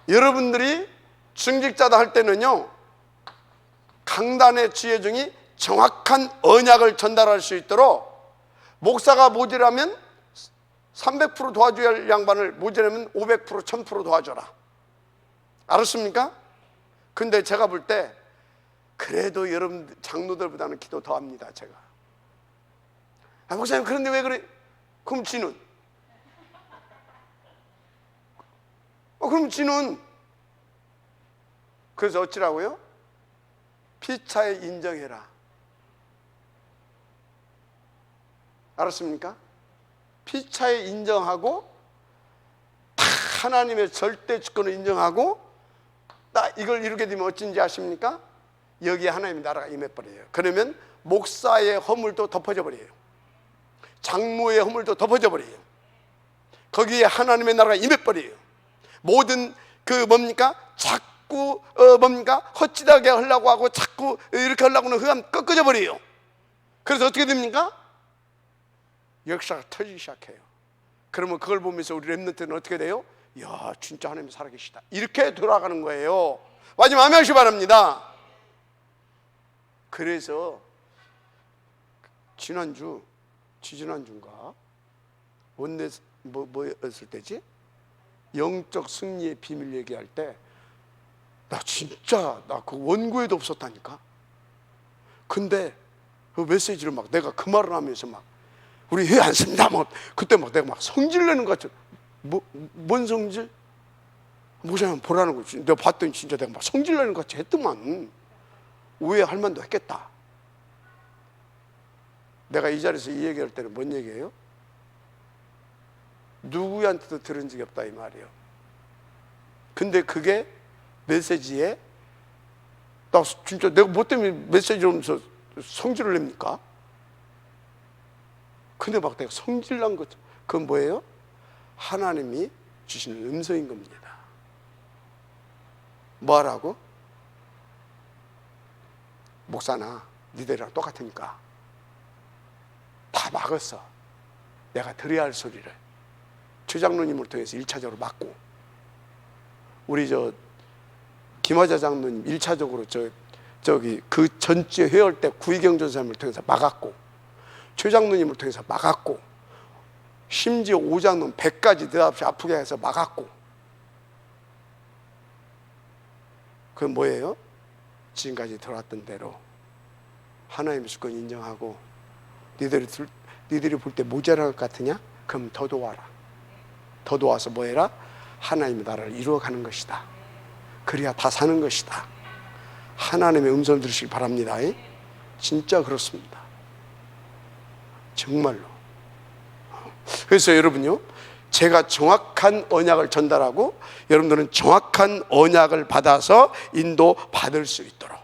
여러분들이 중직자다 할 때는요 강단의 지혜 중에 정확한 언약을 전달할 수 있도록 목사가 모자라면 300% 도와줘야 할 양반을 모자라면 500% 1000% 도와줘라. 알았습니까? 근데 제가 볼 때 그래도 여러분 장로들보다는 기도 더 합니다. 제가. 목사님 그런데 왜 그래? 그럼 지는? 그럼 지는? 그래서 어찌라고요? 피차에 인정해라. 알았습니까? 피차에 인정하고 다 하나님의 절대 주권을 인정하고 딱 이걸 이루게 되면 어쩐지 아십니까? 여기에 하나님의 나라가 임해버려요. 그러면 목사의 허물도 덮어져 버려요. 장모의 허물도 덮어져 버려요. 거기에 하나님의 나라가 임해버려요. 모든 그 뭡니까? 자꾸 뭡니까? 헛짓하게 하려고 하고 자꾸 이렇게 하려고 하는 흑암 꺾어져 버려요. 그래서 어떻게 됩니까? 역사가 터지기 시작해요. 그러면 그걸 보면서 우리 렘넌트는 어떻게 돼요? 이야 진짜 하나님 살아계시다, 이렇게 돌아가는 거예요. 마지막 아멘 하시기 바랍니다. 그래서 지지난주인가 뭐였을 때지? 영적 승리의 비밀 얘기할 때 나 진짜 그 원고에도 없었다니까. 근데 그 메시지를 막 내가 그 말을 하면서 막 우리 회 안 씁니다 그때 막 내가 막 성질 내는 것 같아. 뭔 성질? 목사님 보라는 거지. 내가 봤더니 진짜 내가 막 성질 내는 것 같이 했더만. 오해할 만도 했겠다. 내가 이 자리에서 이 얘기할 때는 뭔 얘기예요? 누구한테도 들은 적이 없다 이 말이에요. 근데 그게 메시지에 나 진짜 내가 뭐 때문에 메시지를 하면서 성질을 냅니까? 근데 막 내가 성질 난 거죠. 그건 뭐예요? 하나님이 주시는 음성인 겁니다. 뭐하라고? 목사나 니들이랑 똑같으니까 다 막았어. 내가 들어야 할 소리를 최장로님을 통해서 1차적으로 막고, 우리 김화자 장로님 1차적으로 저기 그 전주에 회할 때 구의경 전사님을 통해서 막았고, 최장로님을 통해서 막았고, 심지어 오장로는 100가지 느닷없이 아프게 해서 막았고. 그건 뭐예요? 지금까지 들어왔던 대로 하나님의 주권 인정하고, 니들이 볼 때 모자랄 것 같으냐? 그럼 더 도와라. 더 도와서 뭐 해라? 하나님의 나라를 이루어가는 것이다. 그래야 다 사는 것이다. 하나님의 음성을 들으시기 바랍니다. 진짜 그렇습니다. 정말로. 그래서 여러분요, 제가 정확한 언약을 전달하고 여러분들은 정확한 언약을 받아서 인도받을 수 있도록.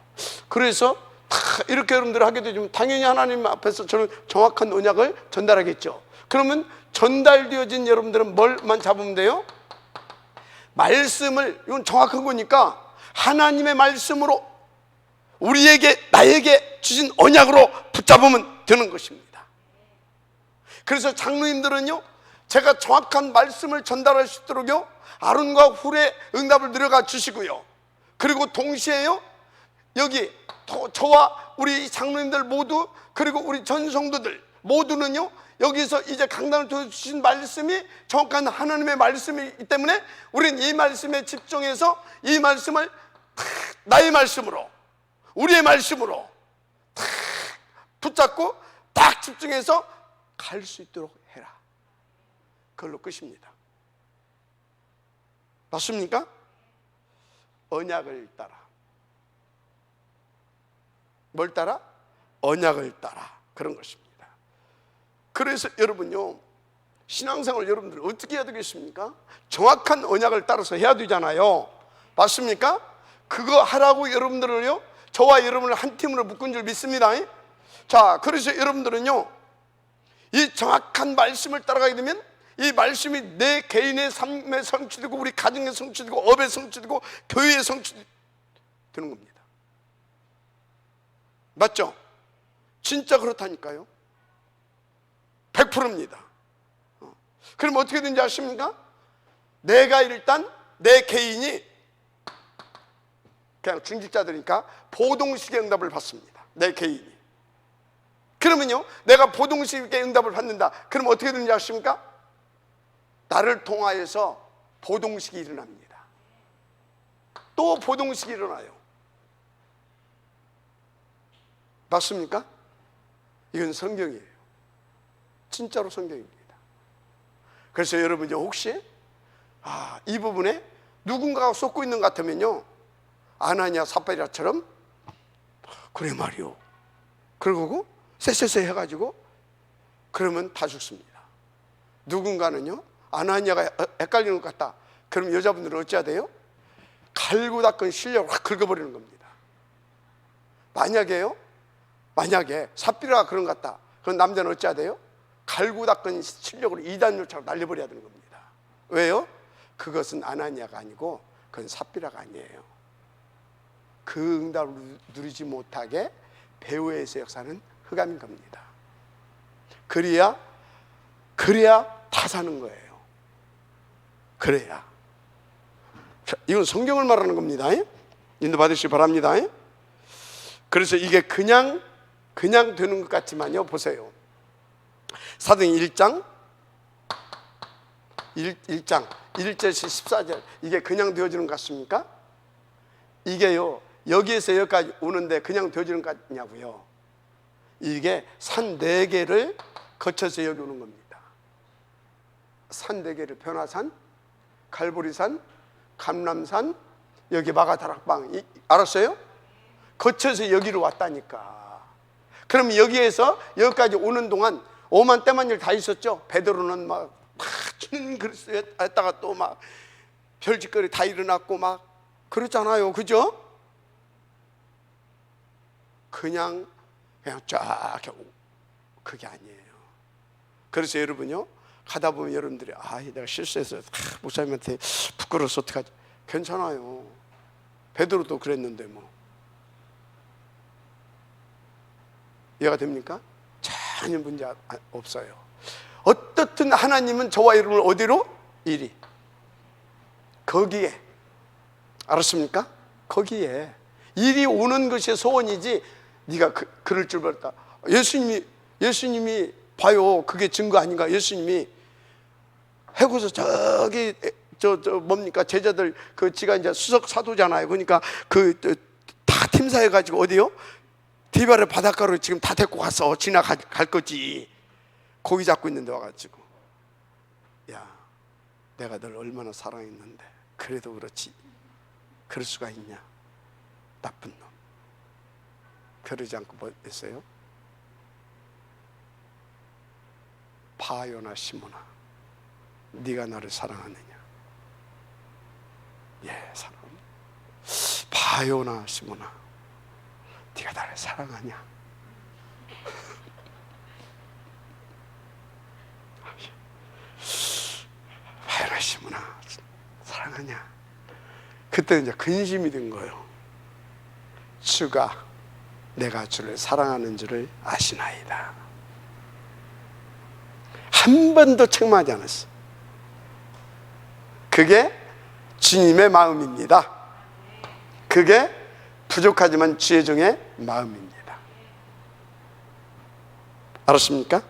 그래서 다 이렇게 여러분들 하게 되면 당연히 하나님 앞에서 저는 정확한 언약을 전달하겠죠. 그러면 전달되어진 여러분들은 뭘만 잡으면 돼요? 말씀을, 이건 정확한 거니까 하나님의 말씀으로 우리에게, 나에게 주신 언약으로 붙잡으면 되는 것입니다. 그래서 장로님들은요, 제가 정확한 말씀을 전달할 수 있도록요, 아론과 훌의 응답을 들어가 주시고요, 그리고 동시에요, 여기 저와 우리 장로님들 모두, 그리고 우리 전 성도들 모두는요, 여기서 이제 강단을 주신 말씀이 정확한 하나님의 말씀이기 때문에 우리는 이 말씀에 집중해서 이 말씀을 나의 말씀으로, 우리의 말씀으로 딱 붙잡고 딱 집중해서 갈 수 있도록 해라. 그걸로 끝입니다. 맞습니까? 언약을 따라. 뭘 따라? 언약을 따라. 그런 것입니다. 그래서 여러분요, 신앙생활 여러분들 어떻게 해야 되겠습니까? 정확한 언약을 따라서 해야 되잖아요. 맞습니까? 그거 하라고 여러분들은요, 저와 여러분을 한 팀으로 묶은 줄 믿습니다. 자, 그래서 여러분들은요, 이 정확한 말씀을 따라가게 되면 이 말씀이 내 개인의 삶의 성취되고 우리 가정의 성취되고 업의 성취되고 교회의 성취되는 겁니다. 맞죠? 진짜 그렇다니까요. 100%입니다. 그럼 어떻게 되는지 아십니까? 내가 일단 내 개인이 그냥 중직자들이니까 보동식의 응답을 받습니다. 내 개인이. 그러면요, 내가 보동식의 응답을 받는다. 그럼 어떻게 되는지 아십니까? 나를 통하여서 보동식이 일어납니다. 또 보동식이 일어나요. 맞습니까? 이건 성경이에요. 진짜로 성경입니다. 그래서 여러분 혹시 이 부분에 누군가가 쏟고 있는 것 같으면요, 아나니아 삽비라처럼 그래 말이요, 그러고 쎄쎄쎄 해가지고 그러면 다 죽습니다. 누군가는요, 아나니아가 헷갈리는 것 같다. 그럼 여자분들은 어찌해야 돼요? 갈고 닦은 실력을 확 긁어버리는 겁니다. 만약에 삽비라가 그런 것 같다. 그럼 남자는 어찌해야 돼요? 갈고 닦은 실력으로 이단율처럼 날려버려야 되는 겁니다. 왜요? 그것은 아나니아가 아니고 그건 삽비라가 아니에요. 그 응답을 누리지 못하게 배후에서 역사는 흑암인 겁니다. 그래야 다 사는 거예요. 그래야. 이건 성경을 말하는 겁니다. 인도 받으시기 바랍니다. 그래서 이게 그냥 되는 것 같지만요, 보세요. 사도행 1장 1절에서 14절, 이게 그냥 되어지는 것 같습니까? 이게요, 여기에서 여기까지 오는데 그냥 되어지는 것 같냐고요. 이게 산 4개를 거쳐서 여기 오는 겁니다. 산 4개를, 변화산, 갈보리산, 감람산, 여기 마가다락방, 알았어요? 거쳐서 여기로 왔다니까. 그럼 여기에서 여기까지 오는 동안 오만 때만 일 다 있었죠. 베드로는 막 주님 그리스도 했다가 또 막 별짓거리 다 일어났고 막 그렇잖아요. 그죠? 그냥 쫙 그게 아니에요. 그래서 여러분요, 가다 보면 여러분들이 내가 실수해서 목사님한테 부끄러워서 어떡하지? 괜찮아요. 베드로도 그랬는데 뭐. 이해가 됩니까? 전혀 문제 없어요. 어떻든 하나님은 저와 여러분을 어디로? 이리. 거기에. 알았습니까? 거기에. 이리 오는 것이 소원이지 네가 그럴 줄 몰랐다. 예수님이 봐요. 그게 증거 아닌가? 예수님이 해고서 저기 뭡니까? 제자들 지가 이제 수석 사도잖아요. 그러니까 다 팀사해 가지고 어디요? 디바를 바닷가로 지금 다 데리고 가서 지나갈 거지. 고기 잡고 있는데 와가지고, 야, 내가 널 얼마나 사랑했는데 그래도 그렇지 그럴 수가 있냐, 나쁜 놈. 그러지 않고 뭐 했어요? 바요나 시모나, 네가 나를 사랑하느냐? 예, 사랑합니다. 바요나 시모나, 네가 나를 사랑하냐? 바요나 시모나, 사랑하냐? 그때 이제 근심이 된 거예요. 주가 내가 주를 사랑하는 줄을 아시나이다. 한 번도 책망하지 않았어. 그게 주님의 마음입니다. 그게 부족하지만 지혜종의 마음입니다. 알았습니까?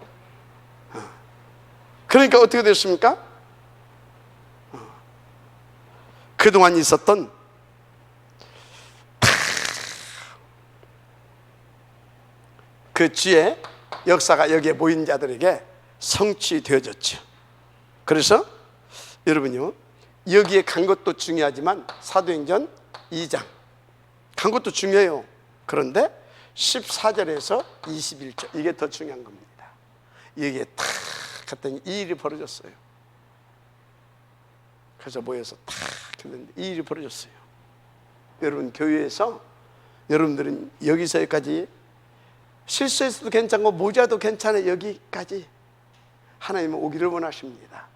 그러니까 어떻게 됐습니까? 그동안 있었던 그 주의 역사가 여기에 모인 자들에게 성취되어졌죠. 그래서 여러분요, 여기에 간 것도 중요하지만 사도행전 2장 간 것도 중요해요. 그런데 14절에서 21절, 이게 더 중요한 겁니다. 여기에 탁 갔더니 이 일이 벌어졌어요. 그래서 모여서 탁 했는데 이 일이 벌어졌어요. 여러분, 교회에서 여러분들은 여기서 여기까지 실수했어도 괜찮고 모자도 괜찮아, 여기까지 하나님은 오기를 원하십니다.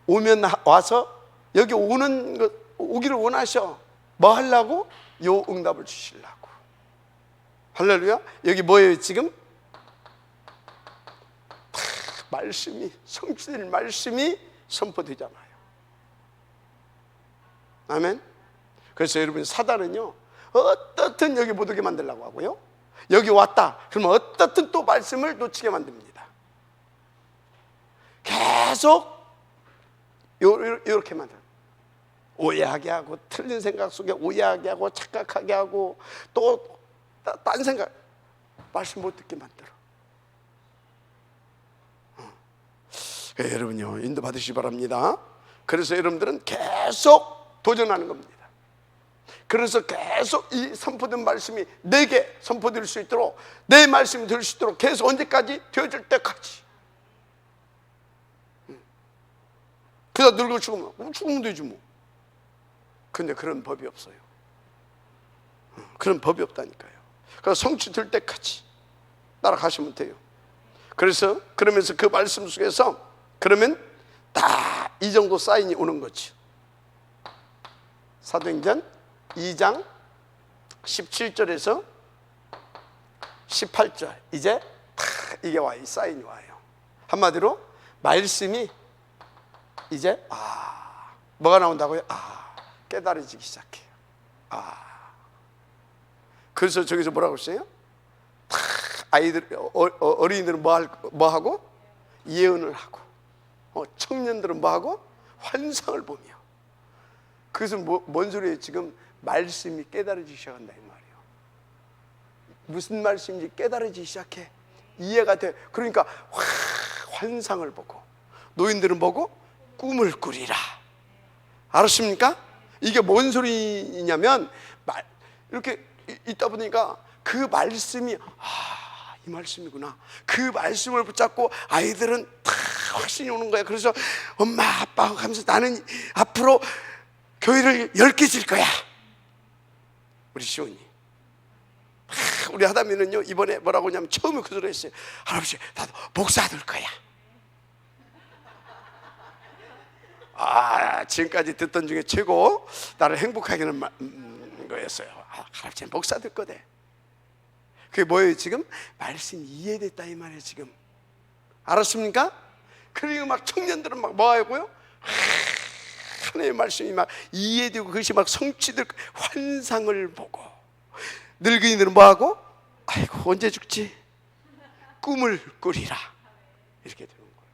오면 와서 여기 오는 것, 오기를 원하셔. 뭐 하려고? 요 응답을 주시려고. 할렐루야. 여기 뭐예요 지금? 말씀이, 성취될 말씀이 선포되잖아요. 아멘. 그래서 여러분, 사단은요 어떻든 여기 못 오게 만들려고 하고요, 여기 왔다 그러면 어떻든 또 말씀을 놓치게 만듭니다. 계속 이렇게 만들어요. 오해하게 하고, 틀린 생각 속에 오해하게 하고, 착각하게 하고, 또 딴 생각, 말씀 못 듣게 만들어. 여러분요, 인도 받으시기 바랍니다. 그래서 여러분들은 계속 도전하는 겁니다. 그래서 계속 이 선포된 말씀이 내게 선포될 수 있도록, 내 말씀이 될 수 있도록 계속 언제까지? 되어질 때까지. 그러다 늙어 죽으면 되지 뭐. 근데 그런 법이 없어요. 그런 법이 없다니까요. 그래서 성취될 때까지 따라가시면 돼요. 그래서 그러면서 그 말씀 속에서 그러면 다 이 정도 사인이 오는 거죠. 사도행전 2장 17절에서 18절, 이제 다 이게 와요. 이 사인이 와요. 한마디로 말씀이 이제 뭐가 나온다고요? 깨달아지기 시작해요. 그래서 저기서 뭐라고 했어요? 다 아이들, 어린이들은 뭐 하고? 예언을 하고, 청년들은 뭐 하고? 환상을 보며. 그것은 뭔 소리예요? 지금 말씀이 깨달아지기 시작한다 이 말이에요. 무슨 말씀인지 깨달아지기 시작해. 이해가 돼. 그러니까 환상을 보고, 노인들은 보고 꿈을 꾸리라. 알았습니까? 이게 뭔 소리냐면, 이렇게 있다 보니까 그 말씀이 이 말씀이구나. 그 말씀을 붙잡고 아이들은 다 확신이 오는 거야. 그래서 엄마 아빠 하면서 나는 앞으로 교회를 10개 질 거야. 우리 시온이, 우리 하다미는요 이번에 뭐라고 하냐면, 처음에 그 소리 했어요. 할아버지 나도 목사 될 거야. 지금까지 듣던 중에 최고 나를 행복하게 하는 거였어요. 할아버지는 목사 될 거대. 그게 뭐예요 지금? 말씀이 이해됐다 이 말이에요 지금. 알았습니까? 그리고 막 청년들은 막 뭐 하고요? 하나님의 말씀이 막 이해되고 그것이 막 성취될 환상을 보고, 늙은이들은 뭐 하고? 아이고 언제 죽지? 꿈을 꾸리라. 이렇게 되는 거예요.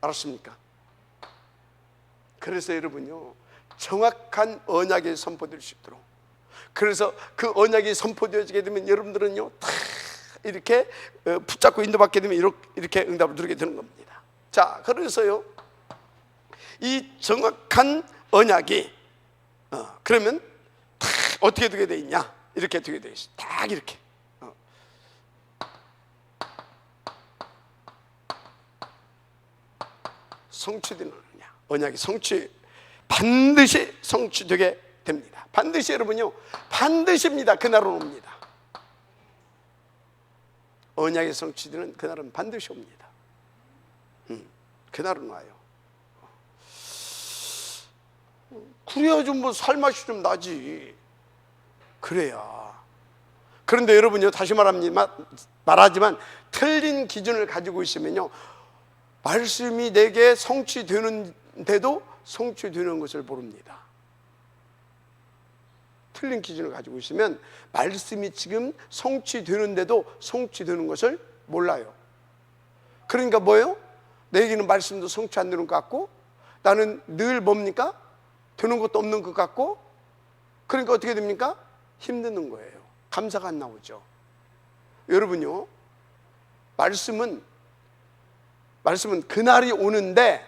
알았습니까? 그래서 여러분요, 정확한 언약이 선포될 수 있도록, 그래서 그 언약이 선포되어지게 되면 여러분들은요 다 이렇게 붙잡고 인도받게 되면 이렇게 응답을 누리게 되는 겁니다. 자, 그래서요 이 정확한 언약이 그러면 다 어떻게 되게 돼 있냐? 이렇게 되게 돼 있어. 딱 이렇게. 성취되느냐? 언약이 반드시 성취되게 됩니다. 반드시 여러분요, 반드시입니다. 그날은 옵니다. 언약이 성취되는 그날은 반드시 옵니다. 그날은 와요. 그래야 좀 뭐 살맛이 좀 나지. 그래야. 그런데 여러분요, 다시 말하지만 틀린 기준을 가지고 있으면요, 말씀이 내게 성취되는데도 성취되는 것을 모릅니다. 틀린 기준을 가지고 있으면 말씀이 지금 성취되는데도 성취되는 것을 몰라요. 그러니까 뭐예요? 내게는 말씀도 성취 안 되는 것 같고, 나는 늘 뭡니까? 되는 것도 없는 것 같고, 그러니까 어떻게 됩니까? 힘드는 거예요. 감사가 안 나오죠. 여러분요, 말씀은 그날이 오는데,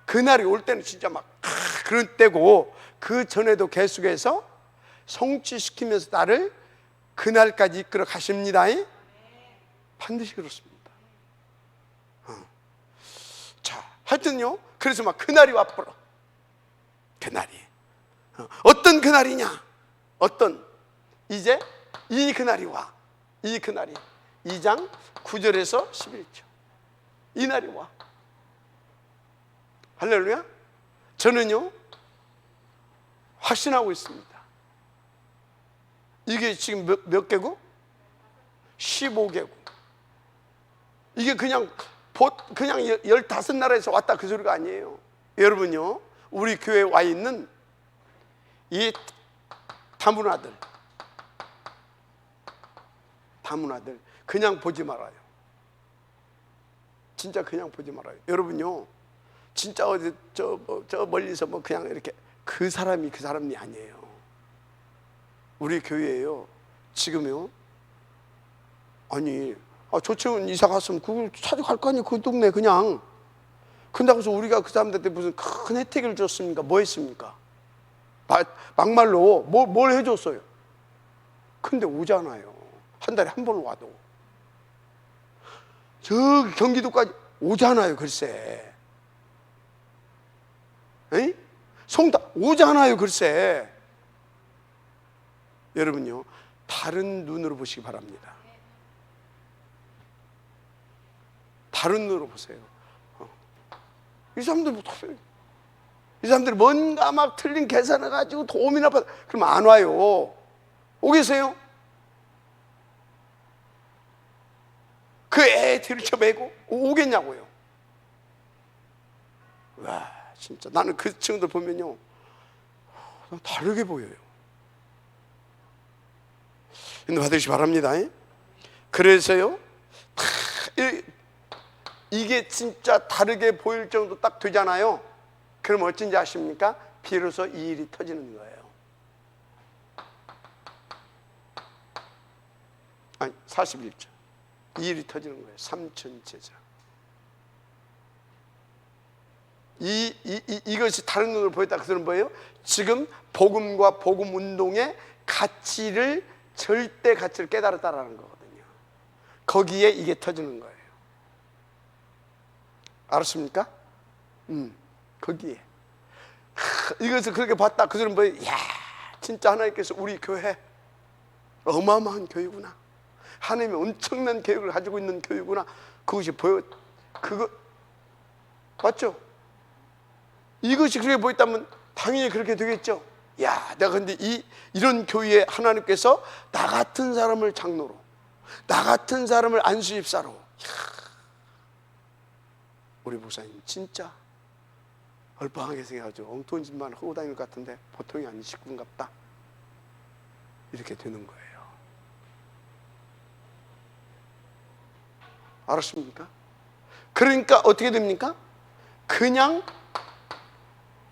그날이 올 때는 진짜 막 그런 때고, 그 전에도 계속해서 성취시키면서 나를 그날까지 이끌어 가십니다. 반드시 그렇습니다. 자, 하여튼요, 그래서 막 그날이 와버려. 그날이 어떤 그날이냐? 이제 이 그날이 와. 이 그날이 2장 9절에서 11절 이 날이 와. 할렐루야. 저는요, 확신하고 있습니다. 이게 지금 몇 개국? 15개국. 이게 그냥 15나라에서 왔다 그 소리가 아니에요. 여러분요, 우리 교회에 와 있는 이 다문화들 그냥 보지 말아요. 진짜 그냥 보지 말아요. 여러분요, 진짜 어디 저 멀리서 뭐 그냥 이렇게 그 사람이 아니에요. 우리 교회에요, 지금요, 아니, 조치원 이사 갔으면 그걸 찾아갈 거 아니에요. 그 동네 그냥. 근데 그래서 우리가 그 사람들한테 무슨 큰 혜택을 줬습니까? 뭐 했습니까? 막말로 뭘 해줬어요? 근데 오잖아요. 한 달에 한 번 와도. 저 경기도까지 오잖아요. 글쎄. 에이? 송다 오잖아요. 글쎄. 여러분요, 다른 눈으로 보시기 바랍니다. 다른 눈으로 보세요. 이 사람들이 뭔가 막 틀린 계산을 가지고 도움이나 받아. 그러면 안 와요. 오겠어요? 그 애 들쳐매고 오겠냐고요. 와, 진짜 나는 그 친구들 보면요, 다르게 보여요. 인도 받으시기 바랍니다. 그래서요, 이게 진짜 다르게 보일 정도 딱 되잖아요. 그럼 어쩐지 아십니까? 비로소 이 일이 터지는 거예요. 아니, 41절. 이 일이 터지는 거예요. 삼천 제자. 이것이 다른 눈으로 보였다. 그 소리는 뭐예요? 지금 복음과 복음 운동의 가치를, 절대 가치를 깨달았다라는 거거든요. 거기에 이게 터지는 거예요. 알았습니까? 거기에. 이것을 그렇게 봤다. 그 소리는 뭐예요? 이야, 진짜 하나님께서 우리 교회 어마어마한 교회구나. 하나님이 엄청난 계획을 가지고 있는 교회구나. 그것이 그거 맞죠? 이것이 그렇게 보였다면 당연히 그렇게 되겠죠. 야, 내가 근데 이런 교회에 하나님께서 나 같은 사람을 장로로, 나 같은 사람을 안수집사로. 우리 목사님 진짜 얼빵하게 생겨가지고 엉뚱한 짓만 하고 다니는 것 같은데 보통이 아닌 식구인갑다. 이렇게 되는 거예요. 알았습니까? 그러니까 어떻게 됩니까? 그냥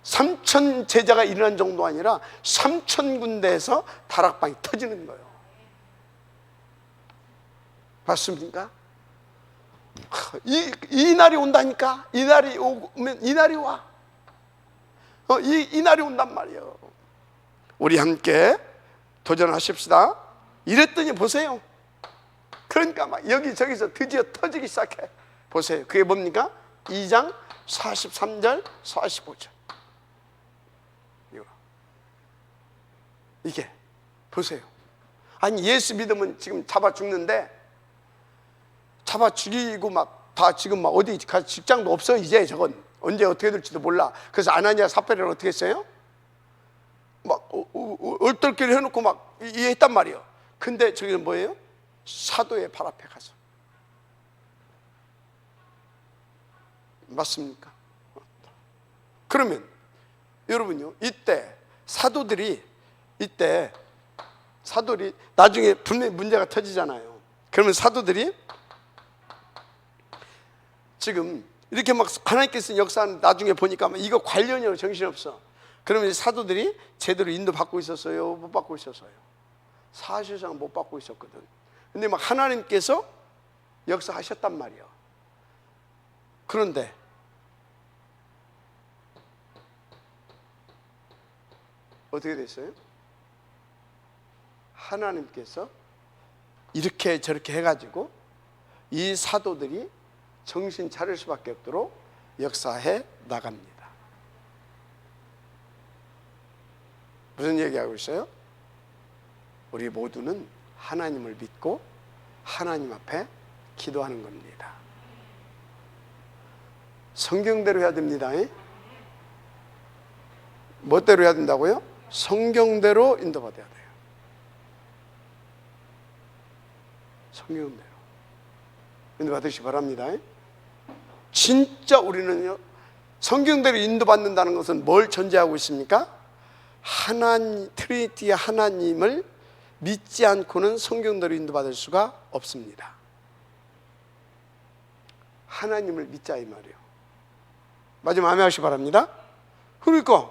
3천 제자가 일어난 정도 아니라 3천 군데에서 다락방이 터지는 거예요. 맞습니까? 이 날이 온다니까. 이 날이 오면 이 날이 와. 이 날이 온단 말이에요. 우리 함께 도전하십시다. 이랬더니 보세요. 그러니까 막 여기저기서 드디어 터지기 시작해. 보세요. 그게 뭡니까? 2장 43절, 45절. 이게 보세요. 아니 예수 믿으면 지금 잡아 죽는데, 잡아 죽이고 막 다 지금 막 어디 가 직장도 없어. 이제 저건 언제 어떻게 될지도 몰라. 그래서 아나니아 삽비라를 어떻게 했어요? 막 얼떨결에 해놓고 막 이해했단 말이에요. 근데 저기는 뭐예요? 사도의 발 앞에 가서. 맞습니까? 그러면 여러분요, 이때 사도들이 나중에 분명히 문제가 터지잖아요. 그러면 사도들이 지금 이렇게 막 하나님께서 역사하는, 나중에 보니까 이거 관련이라고 정신없어. 그러면 사도들이 제대로 인도받고 있었어요? 못 받고 있었어요? 사실상 못 받고 있었거든. 근데 막 하나님께서 역사하셨단 말이야. 그런데 어떻게 됐어요? 하나님께서 이렇게 저렇게 해가지고 이 사도들이 정신 차릴 수밖에 없도록 역사해 나갑니다. 무슨 얘기하고 있어요? 우리 모두는 하나님을 믿고 하나님 앞에 기도하는 겁니다. 성경대로 해야 됩니다. 뭐대로 해야 된다고요? 성경대로 인도받아야 돼요. 성경대로 인도받으시기 바랍니다. 진짜 우리는요, 성경대로 인도받는다는 것은 뭘 전제하고 있습니까? 하나님, 트리니티 하나님을 믿지 않고는 성경대로 인도받을 수가 없습니다. 하나님을 믿자 이 말이에요. 마지막 아멘 하시기 바랍니다. 그러니까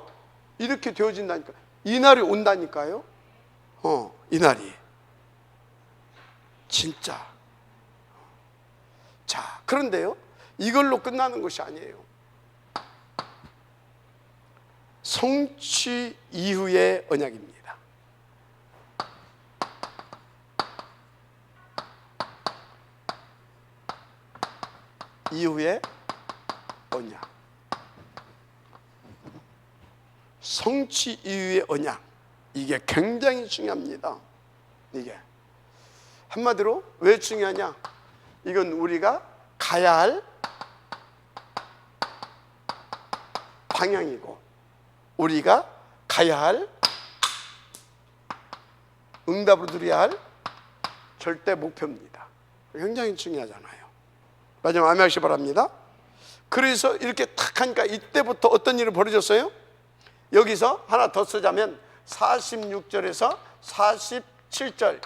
이렇게 되어진다니까. 이 날이 온다니까요. 이 날이 진짜. 자, 그런데요, 이걸로 끝나는 것이 아니에요. 성취 이후의 언약입니다. 이후의 언약. 성취 이후의 언약. 이게 굉장히 중요합니다. 이게 한마디로 왜 중요하냐? 이건 우리가 가야 할 방향이고, 우리가 가야 할, 응답으로 드려야 할 절대 목표입니다. 굉장히 중요하잖아요. 마지막 아멘 하시기 바랍니다. 그래서 이렇게 탁 하니까 이때부터 어떤 일이 벌어졌어요? 여기서 하나 더 쓰자면 46절에서 47절,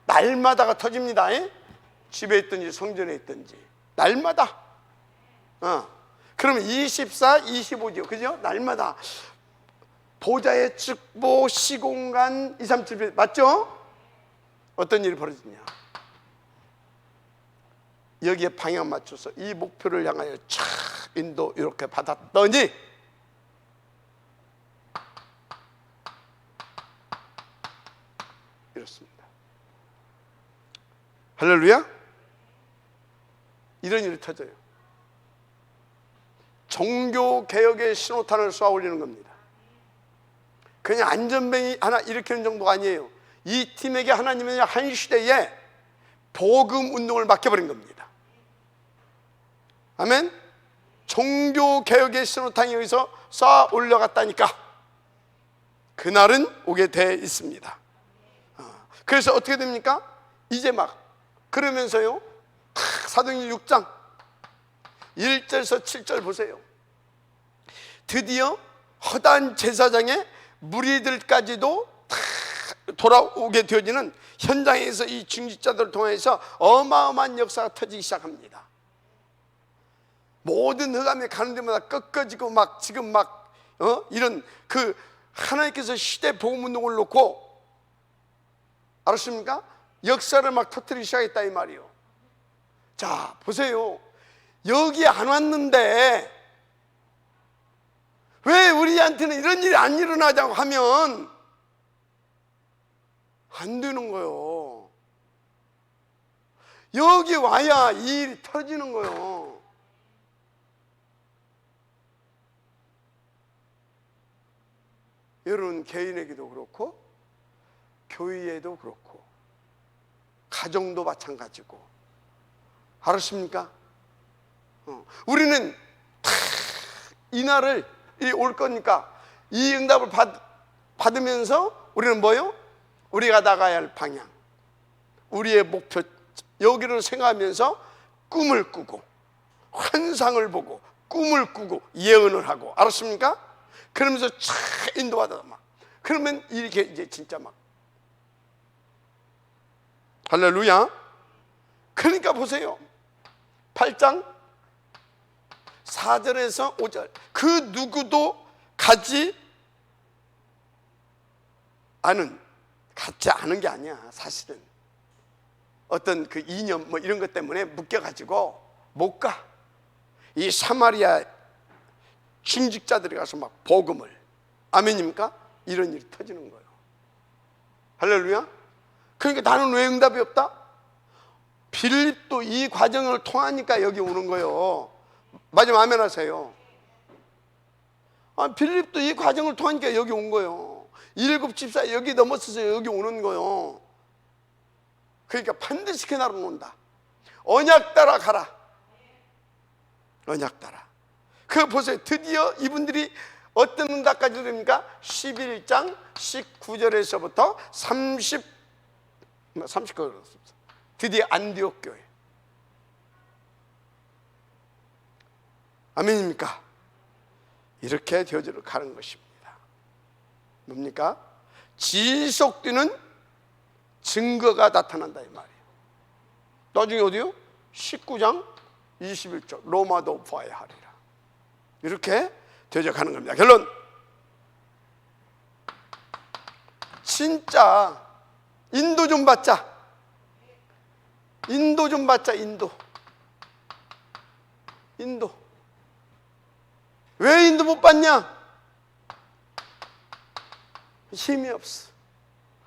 날마다가 터집니다. 집에 있든지 성전에 있든지 날마다. 그러면 24, 25죠. 그죠? 날마다 보좌의 축복, 시공간, 2, 3, 7, 맞죠? 어떤 일이 벌어지냐? 여기에 방향 맞춰서 이 목표를 향하여 촥 인도 이렇게 받았더니 이렇습니다. 할렐루야. 이런 일이 터져요. 종교개혁의 신호탄을 쏘아 올리는 겁니다. 그냥 안전뱅이 하나 일으키는 정도가 아니에요. 이 팀에게 하나님은 한 시대에 복음 운동을 맡겨버린 겁니다. 아멘. 종교개혁의 신호탄이 여기서 쏘아 올려갔다니까 그날은 오게 돼 있습니다. 그래서 어떻게 됩니까? 이제 막 그러면서요, 사도행전 6장 1절에서 7절 보세요. 드디어 허다한 제사장의 무리들까지도 다 돌아오게 되어지는 현장에서 이 중직자들을 통해서 어마어마한 역사가 터지기 시작합니다. 모든 흑암에 가는 데마다 꺾어지고 막 지금 막 이런 그 하나님께서 시대 복음 운동을 놓고, 알았습니까? 역사를 막 터뜨리기 시작했다 이 말이에요. 자, 보세요. 여기 안 왔는데 왜 우리한테는 이런 일이 안 일어나자고 하면 안 되는 거예요. 여기 와야 이 일이 터지는 거예요. 여러분 개인에게도 그렇고 교회에도 그렇고 가정도 마찬가지고, 알았습니까? 우리는 다 이날을 올 거니까 이 응답을 받으면서 우리는 뭐요? 우리가 나가야 할 방향, 우리의 목표, 여기를 생각하면서 꿈을 꾸고 환상을 보고 꿈을 꾸고 예언을 하고, 알았습니까? 그러면서 촥 인도하다 막 그러면 이렇게 이제 진짜 막 할렐루야. 그러니까 보세요, 8장 4절에서 5절, 그 누구도 갖지 않은 게 아니야. 사실은 어떤 그 이념 뭐 이런 것 때문에 묶여가지고 못 가. 이 사마리아 중직자들이 가서 막 복음을, 아멘입니까? 이런 일이 터지는 거예요. 할렐루야. 그러니까 나는 왜 응답이 없다? 빌립도 이 과정을 통하니까 여기 오는 거예요. 마지막 아멘 하세요. 빌립도 이 과정을 통하니까 여기 온 거예요. 7 집사 여기 넘어서서 여기 오는 거예요. 그러니까 반드시 그날은 온다. 언약 따라 가라. 언약 따라. 그 보세요, 드디어 이분들이 어떤 응답까지 됩니까? 11장 19절에서부터 30까지 드디어 안디옥 교회. 아멘입니까? 이렇게 되어져 가는 것입니다. 뭡니까? 지속되는 증거가 나타난다 이 말이에요. 나중에 어디요? 19장 21절 로마도 보아야 하리라. 이렇게 되어져 가는 겁니다. 결론, 진짜 인도 좀 받자. 인도 좀 받자. 인도. 왜 인도 못 받냐? 힘이 없어.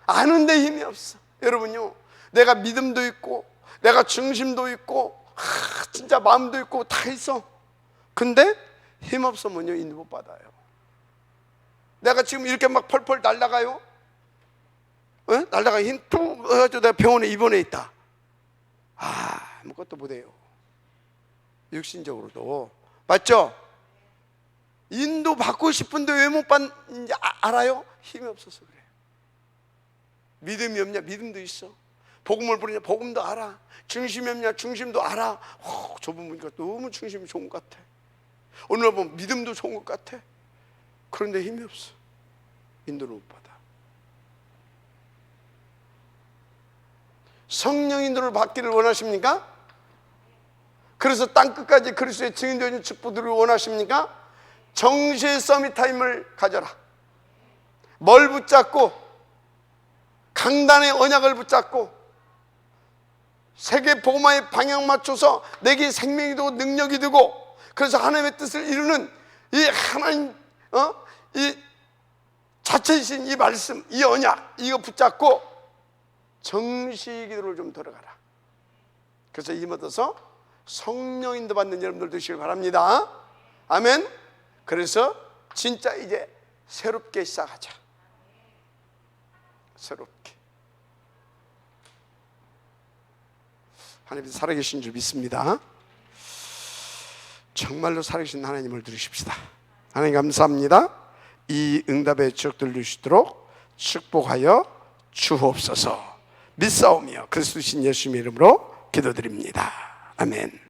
아는데 힘이 없어. 여러분요, 내가 믿음도 있고 내가 중심도 있고 진짜 마음도 있고 다 있어. 근데 힘 없으면요 인도 못 받아요. 내가 지금 이렇게 막 펄펄 날아가요. 날아가 힘 뚝 해가지고 내가 병원에 입원해 있다. 아무것도 못해요. 육신적으로도. 맞죠? 인도 받고 싶은데 왜 못 받는지 알아요? 힘이 없어서 그래. 믿음이 없냐? 믿음도 있어. 복음을 부르냐? 복음도 알아. 중심이 없냐? 중심도 알아. 저분 보니까 너무 중심이 좋은 것 같아. 오늘 보면 믿음도 좋은 것 같아. 그런데 힘이 없어. 인도를 못 받아. 성령 인도를 받기를 원하십니까? 그래서 땅끝까지 그리스도의 증인되는 축복들을 원하십니까? 정시의 서밋타임을 가져라. 뭘 붙잡고? 강단의 언약을 붙잡고 세계 복음화의 방향 맞춰서 내게 생명이 되고 능력이 되고, 그래서 하나님의 뜻을 이루는 이 하나님 이 자체이신 이 말씀, 이 언약, 이거 붙잡고 정시 기도를 좀 들어가라. 그래서 이 얻어서 성령 인도 받는 여러분들 되시길 바랍니다. 아멘. 그래서 진짜 이제 새롭게 시작하자. 새롭게. 하나님 살아계신 줄 믿습니다. 정말로 살아계신 하나님을 들으십시다. 하나님 감사합니다. 이 응답의 지역들 누리시도록 축복하여 주옵소서. 믿사오며 그리스도신 예수님의 이름으로 기도드립니다. 아멘.